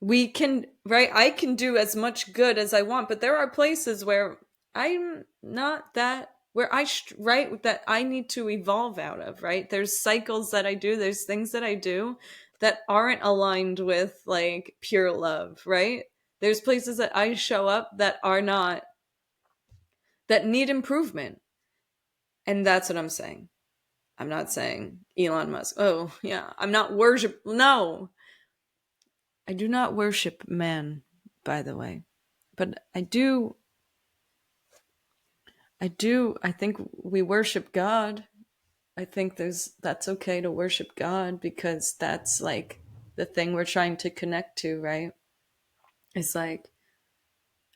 we can, right? I can do as much good as I want, but there are places where I'm not that, where right, that I need to evolve out of, right? There's cycles that I do, there's things that I do that aren't aligned with like pure love, right? There's places that I show up that are not, that need improvement. And that's what I'm saying. I'm not saying Elon Musk. Oh, yeah. I'm not worship. No, I do not worship man, by the way. But I think we worship God. I think that's okay to worship God, because that's like the thing we're trying to connect to, right? It's like,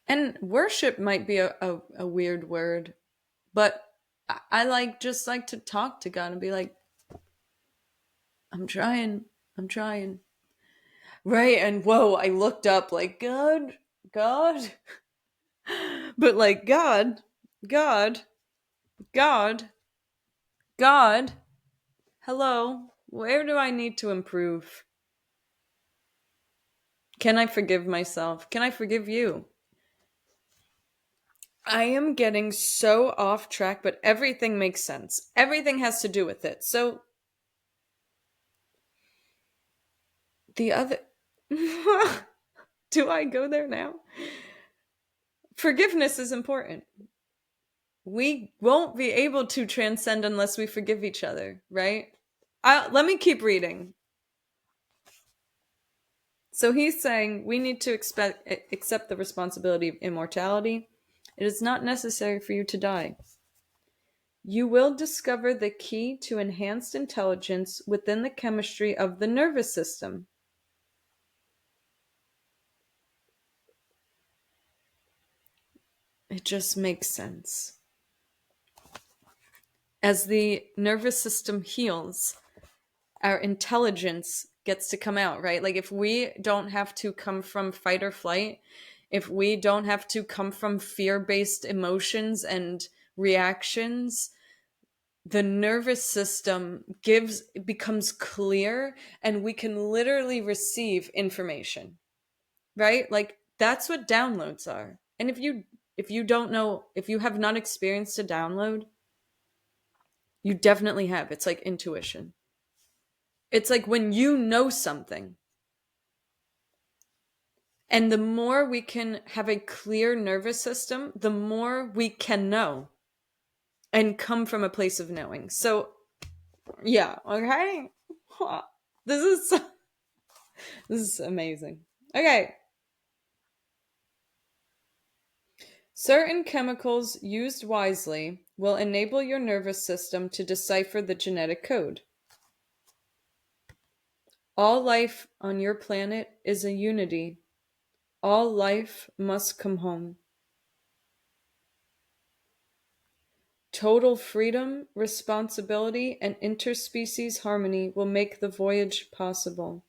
and worship might be a weird word, but I like, just like to talk to God and be like, I'm trying. Right. And whoa, I looked up like, God, but like, God, God, God, hello, where do I need to improve? Can I forgive myself? Can I forgive you? I am getting so off track, but everything makes sense. Everything has to do with it. So, the other. Do I go there now? Forgiveness is important. We won't be able to transcend unless we forgive each other, right? Let me keep reading. So he's saying we need to accept the responsibility of immortality. It is not necessary for you to die. You will discover the key to enhanced intelligence within the chemistry of the nervous system. It just makes sense. As the nervous system heals, our intelligence gets to come out, right? Like, if we don't have to come from fight or flight, if we don't have to come from fear-based emotions and reactions, the nervous system becomes clear, and we can literally receive information, right? Like, that's what downloads are. And if if you don't know, if you have not experienced a download, you definitely have. It's like intuition. It's like when you know something. And the more we can have a clear nervous system, the more we can know and come from a place of knowing. So, yeah, okay. This is this is amazing. Okay. Certain chemicals used wisely will enable your nervous system to decipher the genetic code. All life on your planet is a unity. All life must come home. Total freedom, responsibility, and interspecies harmony will make the voyage possible.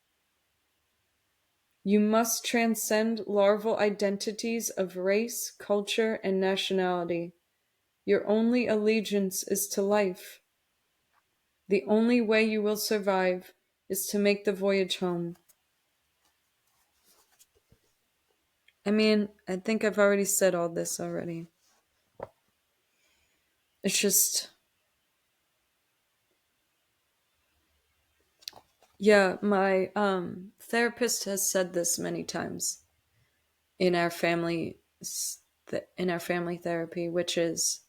You must transcend larval identities of race, culture, and nationality. Your only allegiance is to life. The only way you will survive is to make the voyage home. I mean, I think I've already said all this already. It's just, yeah, my therapist has said this many times in our family in our family therapy, which is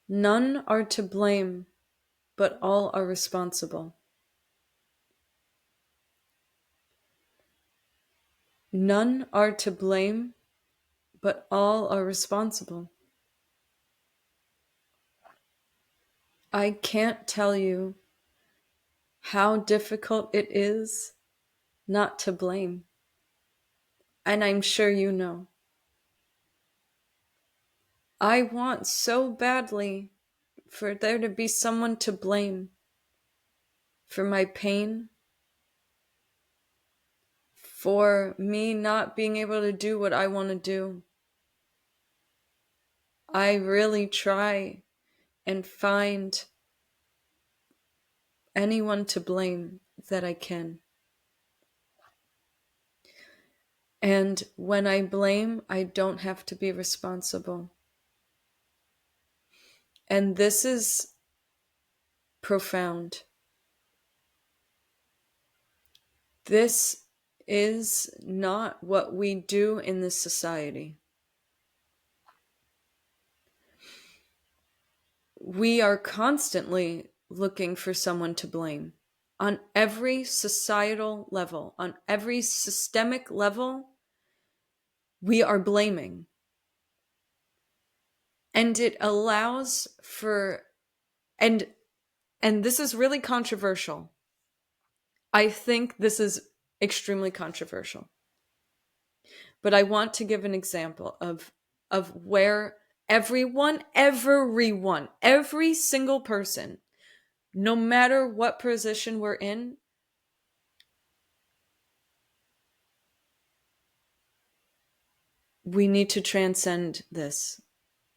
none are to blame, but all are responsible. None are to blame, but all are responsible. I can't tell you how difficult it is not to blame. And I'm sure you know. I want so badly for there to be someone to blame for my pain, for me not being able to do what I want to do. I really try and find anyone to blame that I can. And when I blame, I don't have to be responsible. And this is profound. This is not what we do in this society. We are constantly looking for someone to blame on every societal level, on every systemic level. We are blaming. And it allows for, and this is really controversial. I think this is extremely controversial. But I want to give an example of where everyone, every single person, no matter what position we're in, we need to transcend this.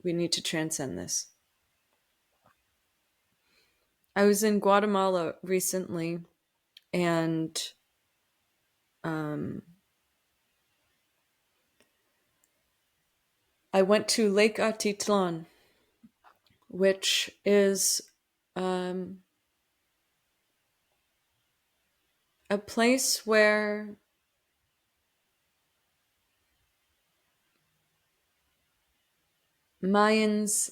We need to transcend this. I was in Guatemala recently, and I went to Lake Atitlan, which is a place where Mayans,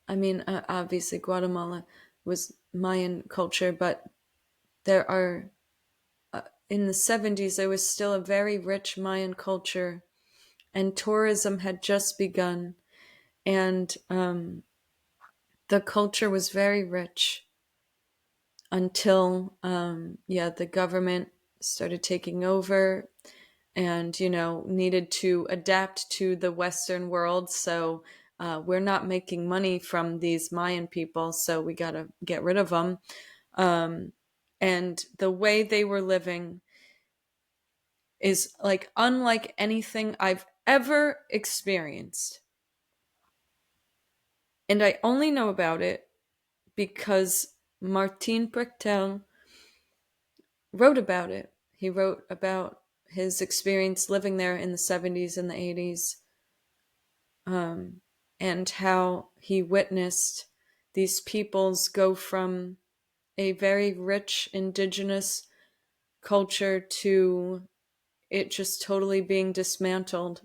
I mean, obviously Guatemala was Mayan culture, but there are, in the 70s, there was still a very rich Mayan culture, and tourism had just begun, and the culture was very rich until, the government started taking over and, needed to adapt to the Western world. So we're not making money from these Mayan people, so we got to get rid of them. And the way they were living is like unlike anything I've ever experienced. And I only know about it because Martin Prechtel wrote about it. He wrote about his experience living there in the 70s and the 80s. and how he witnessed these peoples go from a very rich indigenous culture to it just totally being dismantled.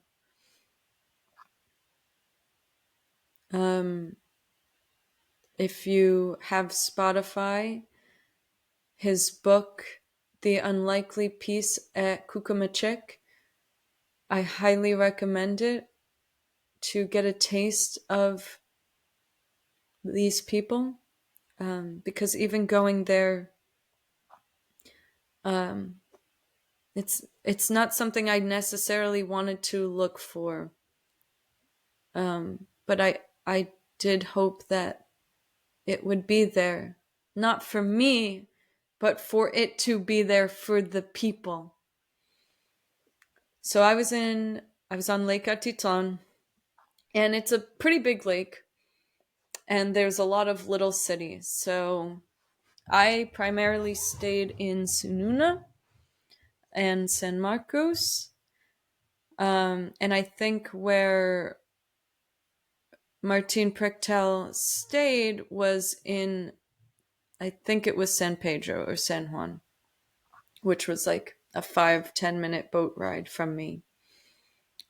Um, if you have Spotify, his book, The Unlikely Peace at Kukumachik, I highly recommend it to get a taste of these people. Because even going there, um, it's not something I necessarily wanted to look for. But I did hope that it would be there, not for me, but for it to be there for the people. So I was on Lake Atitlán, and it's a pretty big lake, and there's a lot of little cities. So I primarily stayed in Sununa and San Marcos. And I think where Martin Prechtel stayed was in, I think it was San Pedro or San Juan, which was like a 5-10 minute boat ride from me.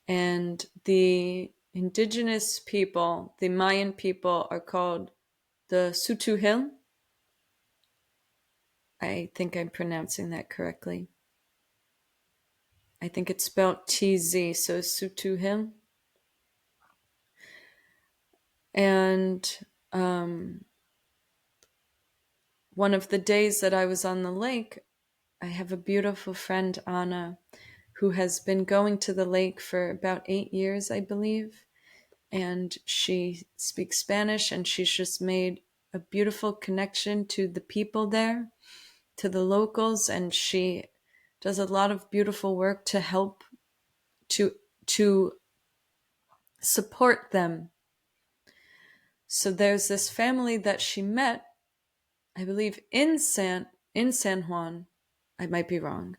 And the indigenous people, the Mayan people, are called the Sutuhil. I think I'm pronouncing that correctly. I think it's spelled TZ, so Sutuhil. And one of the days that I was on the lake, I have a beautiful friend, Anna, who has been going to the lake for about 8 years, I believe. And she speaks Spanish, and she's just made a beautiful connection to the people there, to the locals, and she does a lot of beautiful work to help to support them. So there's this family that she met, I believe in San Juan. I might be wrong.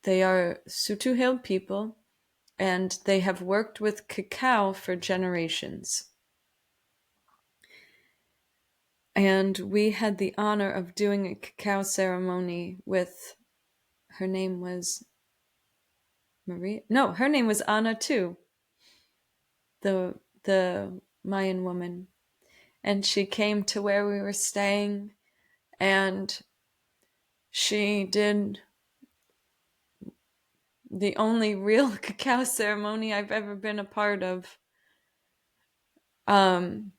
They are Sutuhil people, and they have worked with cacao for generations. And we had the honor of doing a cacao ceremony with, her name was Maria. No, her name was Anna too, the Mayan woman. And she came to where we were staying, and she did the only real cacao ceremony I've ever been a part of. And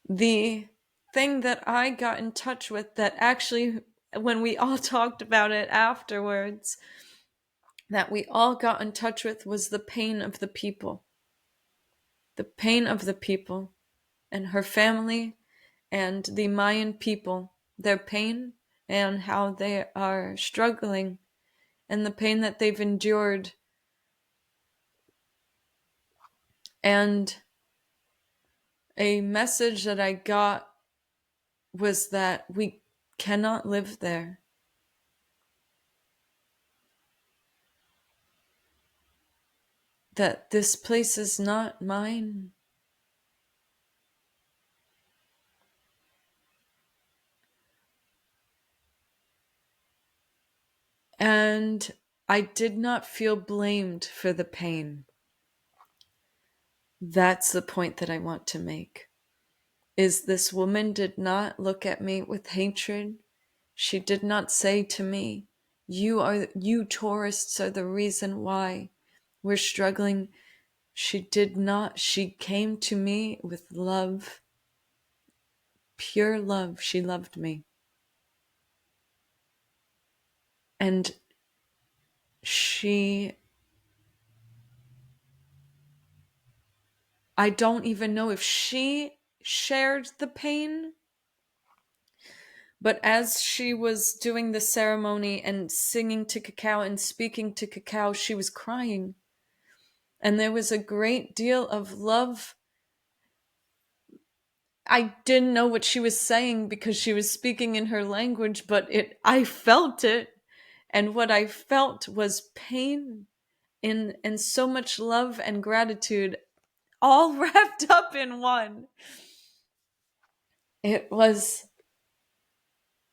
the thing that I got in touch with, that actually, when we all talked about it afterwards, that we all got in touch with, was the pain of the people. The pain of the people and her family and the Mayan people, their pain and how they are struggling and the pain that they've endured. And a message that I got was that we cannot live there. That this place is not mine. And I did not feel blamed for the pain. That's the point that I want to make. Is this woman did not look at me with hatred. She did not say to me, you tourists are the reason why we're struggling. She did not. She came to me with love, pure love. She loved me. And I don't even know if she shared the pain, but as she was doing the ceremony and singing to cacao and speaking to cacao, she was crying. And there was a great deal of love. I didn't know what she was saying because she was speaking in her language, but I felt it. And what I felt was pain and so much love and gratitude all wrapped up in one. It was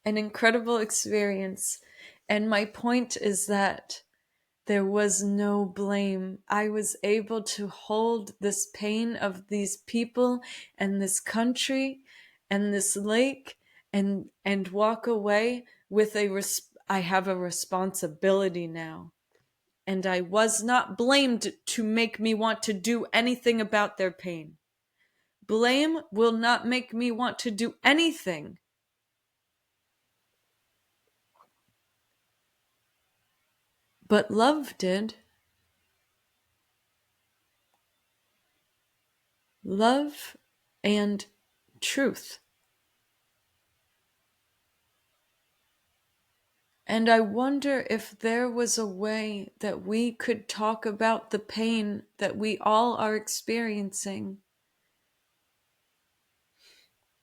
an incredible experience. And my point is that there was no blame. I was able to hold this pain of these people and this country and this lake and walk away with I have a responsibility now. And I was not blamed to make me want to do anything about their pain. Blame will not make me want to do anything. But love did. Love and truth. And I wonder if there was a way that we could talk about the pain that we all are experiencing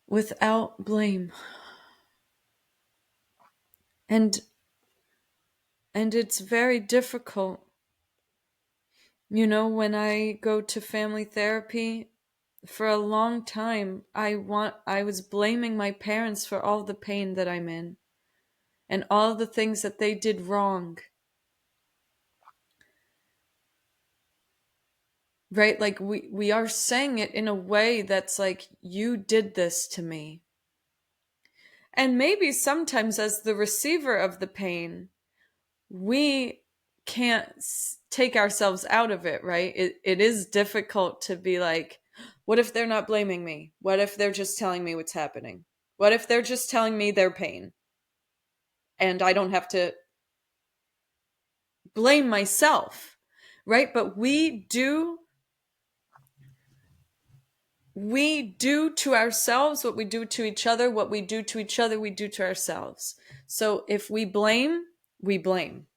without blame. And it's very difficult. You know, when I go to family therapy, for a long time, I was blaming my parents for all the pain that I'm in and all the things that they did wrong. Right? Like we are saying it in a way that's like, you did this to me. And maybe sometimes as the receiver of the pain, we can't take ourselves out of it, right? It is difficult to be like, what if they're not blaming me? What if they're just telling me what's happening? What if they're just telling me their pain? And I don't have to blame myself, right? But we do to ourselves what we do to each other. What we do to each other, we do to ourselves. So if we blame, we blame.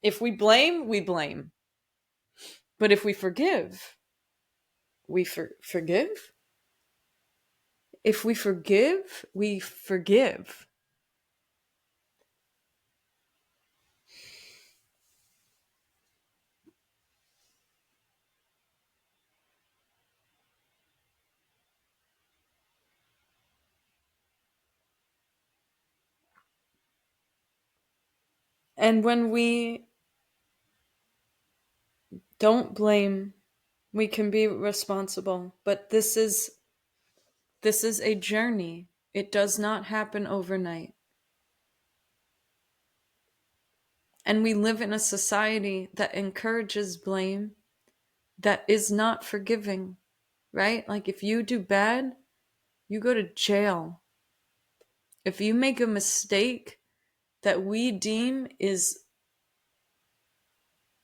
If we blame, we blame. But if we forgive, we forgive. If we forgive, we forgive. And when we don't blame, we can be responsible. But this is a journey. It does not happen overnight. And we live in a society that encourages blame, that is not forgiving, right? Like if you do bad, you go to jail. If you make a mistake that we deem is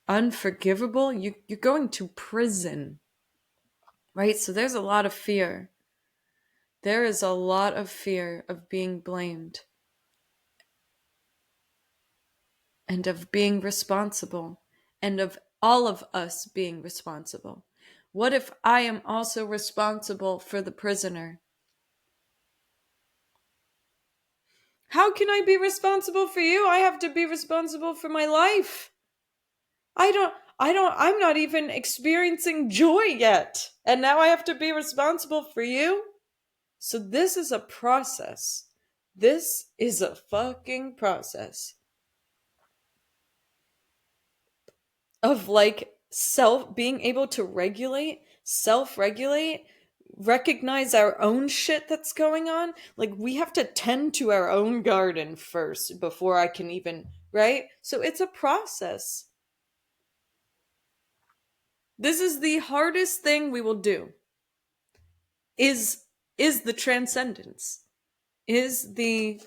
unforgivable, you're going to prison, right? So there's a lot of fear. There is a lot of fear of being blamed and of being responsible and of all of us being responsible. What if I am also responsible for the prisoner? How can I be responsible for you? I have to be responsible for my life. I'm not even experiencing joy yet. And now I have to be responsible for you? So this is a process. This is a fucking process of like being able to self-regulate, recognize our own shit that's going on. Like we have to tend to our own garden first before I can even, right? So it's a process. This is the hardest thing we will do. Is the transcendence. Is the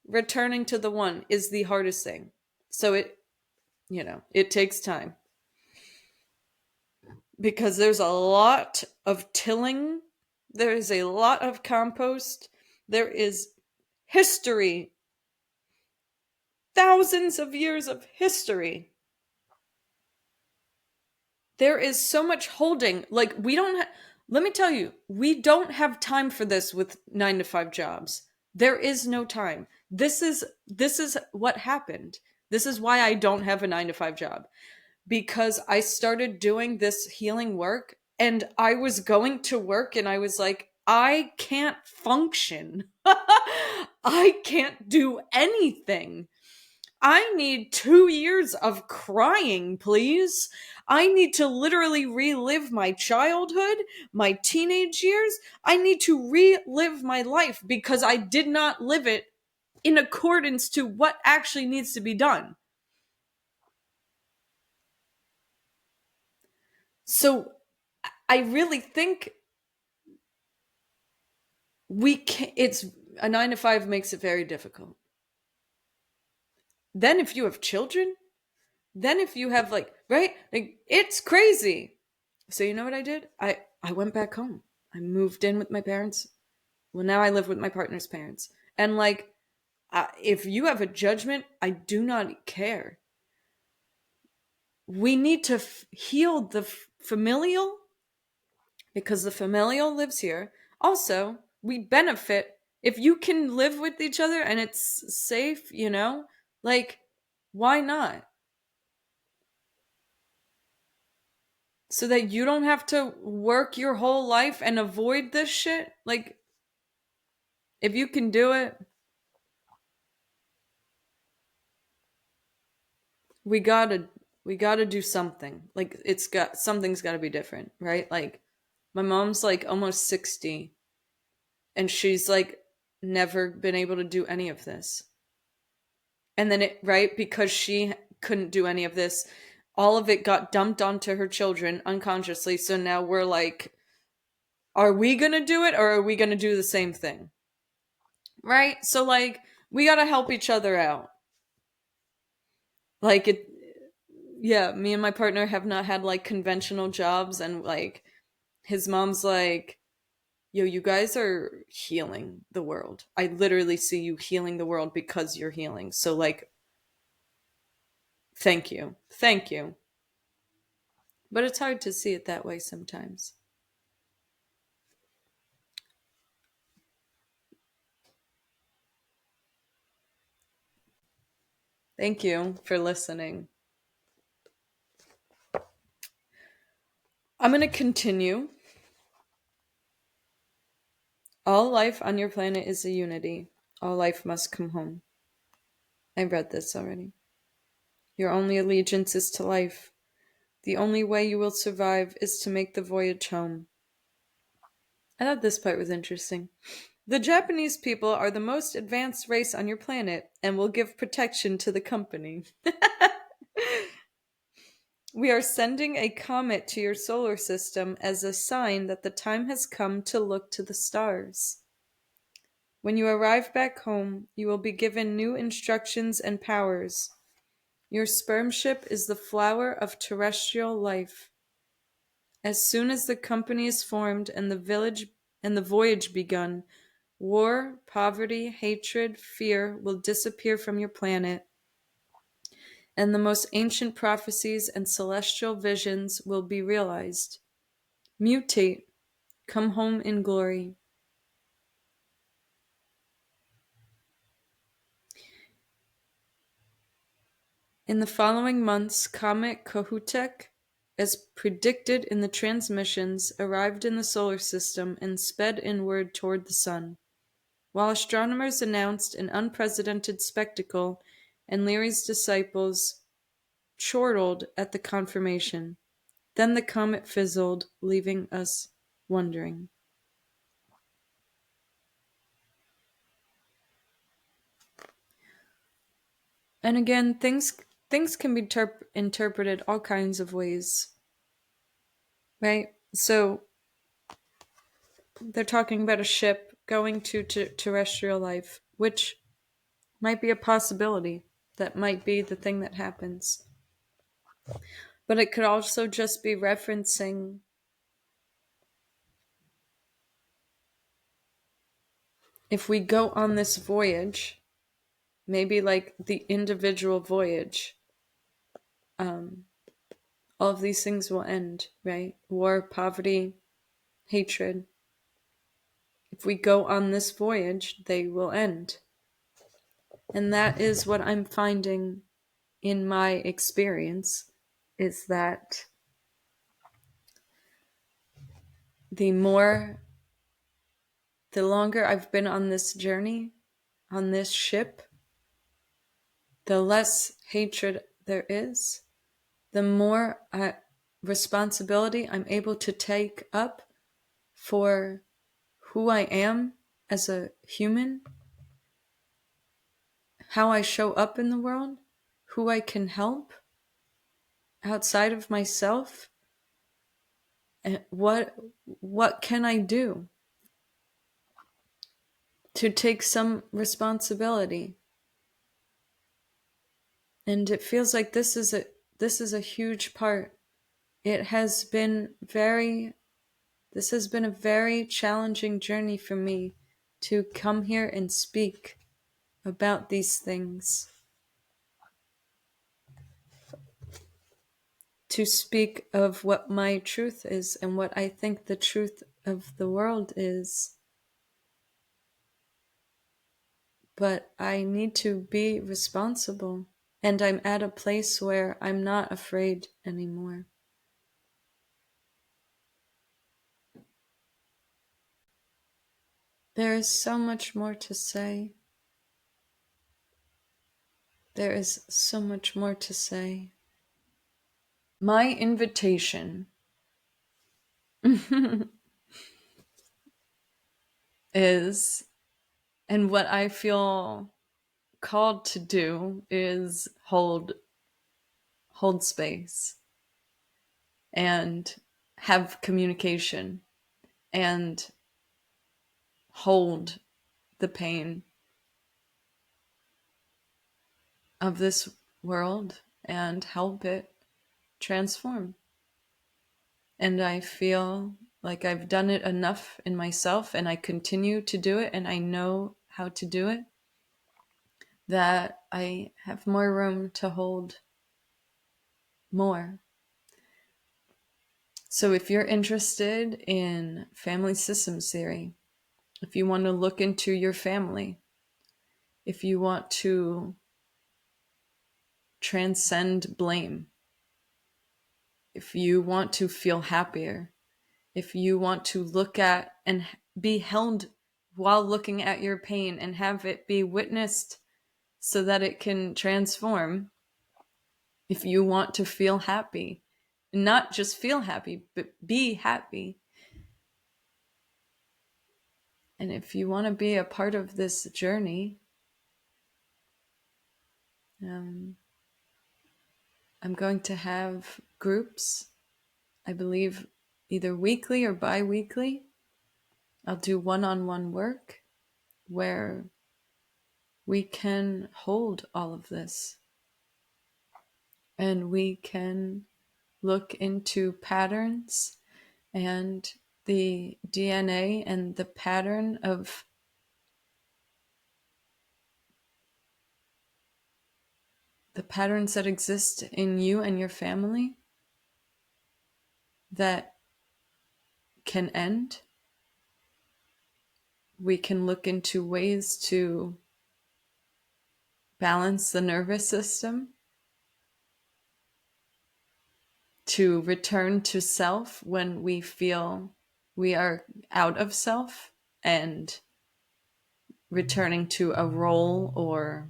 returning to the one is the hardest thing. So it takes time. Because there's a lot of tilling, there is a lot of compost, there is history, thousands of years of history. There is so much holding. Like let me tell you, we don't have time for this with 9-to-5 jobs. There is no time. This is what happened. This is why I don't have a 9-to-5 job. because I started doing this healing work, and I was going to work and I was like, I can't function. I can't do anything. I need 2 years of crying, please. I need to literally relive my childhood, my teenage years. I need to relive my life because I did not live it in accordance to what actually needs to be done. So I really think we can, it's a 9 to 5 makes it very difficult. Then if you have children, then if you have right, like it's crazy. So you know what I did? I went back home. I moved in with my parents. Well, now I live with my partner's parents. And if you have a judgment, I do not care. We need to heal the familial, because the familial lives here. Also, we benefit if you can live with each other and it's safe, like, why not? So that you don't have to work your whole life and avoid this shit. Like, if you can do it, we gotta we gotta do something. Like, something's gotta be different, right? Like, my mom's like almost 60, and she's like never been able to do any of this. And then right, because she couldn't do any of this, all of it got dumped onto her children unconsciously. So now we're like, are we gonna do it, or are we gonna do the same thing? Right? So like, we gotta help each other out. Like, it yeah, me and my partner have not had like conventional jobs, and like his mom's like, yo, you guys are healing the world. I literally see you healing the world because you're healing. So like, thank you. Thank you. But it's hard to see it that way sometimes. Thank you for listening. I'm going to continue. All life on your planet is a unity. All life must come home. I read this already. Your only allegiance is to life. The only way you will survive is to make the voyage home. I thought this part was interesting. The Japanese people are the most advanced race on your planet and will give protection to the company. We are sending a comet to your solar system as a sign that the time has come to look to the stars. When you arrive back home, you will be given new instructions and powers. Your sperm ship is the flower of terrestrial life. As soon as the company is formed and the voyage begun, war, poverty, hatred, fear will disappear from your planet, and the most ancient prophecies and celestial visions will be realized. Mutate, come home in glory. In the following months, Comet Kohutek, as predicted in the transmissions, arrived in the solar system and sped inward toward the sun. While astronomers announced an unprecedented spectacle, and Leary's disciples chortled at the confirmation, then the comet fizzled, leaving us wondering. And again, things can be interpreted all kinds of ways, right? So they're talking about a ship going to terrestrial life, which might be a possibility. That might be the thing that happens. But it could also just be referencing if we go on this voyage, maybe like the individual voyage, all of these things will end, right? War, poverty, hatred. If we go on this voyage, they will end. And that is what I'm finding in my experience. is that the longer I've been on this journey, on this ship, the less hatred there is, the more responsibility I'm able to take up for who I am as a human, how I show up in the world, who I can help outside of myself, and what can I do to take some responsibility. And it feels like this is a huge part. It has been this has been a very challenging journey for me to come here and speak about these things, to speak of what my truth is and what I think the truth of the world is. But I need to be responsible, and I'm at a place where I'm not afraid anymore. There is so much more to say. There is so much more to say. My invitation is, and what I feel called to do is hold space and have communication and hold the pain of this world and help it transform. And I feel like I've done it enough in myself, and I continue to do it, and I know how to do it, that I have more room to hold more. So if you're interested in family systems theory, if you want to look into your family, if you want to transcend blame, if you want to feel happier, if you want to look at and be held while looking at your pain and have it be witnessed so that it can transform, if you want to feel happy, not just feel happy, but be happy, and if you want to be a part of this journey, I'm going to have groups, I believe either weekly or bi-weekly. I'll do one-on-one work where we can hold all of this and we can look into patterns and the DNA and the pattern of the patterns that exist in you and your family that can end. We can look into ways to balance the nervous system, to return to self when we feel we are out of self, and returning to a role or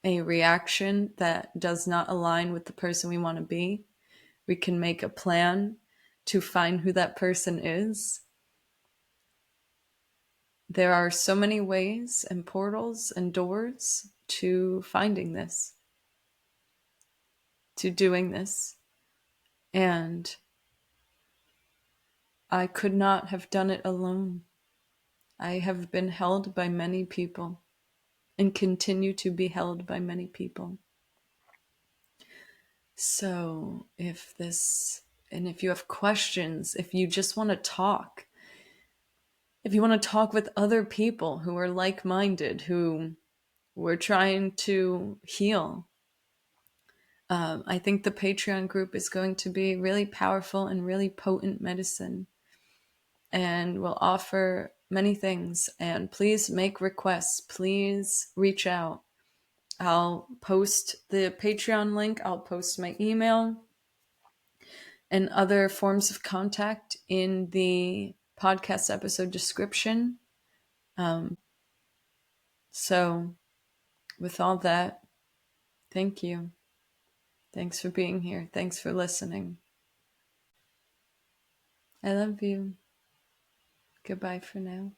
a reaction that does not align with the person we want to be. We can make a plan to find who that person is. There are so many ways and portals and doors to finding this, to doing this. And I could not have done it alone. I have been held by many people and continue to be held by many people. So if you have questions, if you just want to talk, if you want to talk with other people who are like-minded, who were trying to heal, I think the Patreon group is going to be really powerful and really potent medicine, and will offer many things. And please make requests. Please reach out. I'll post the Patreon link, I'll post my email and other forms of contact in the podcast episode description. So, with all that, thank you. Thanks for being here. Thanks for listening. I love you. Goodbye for now.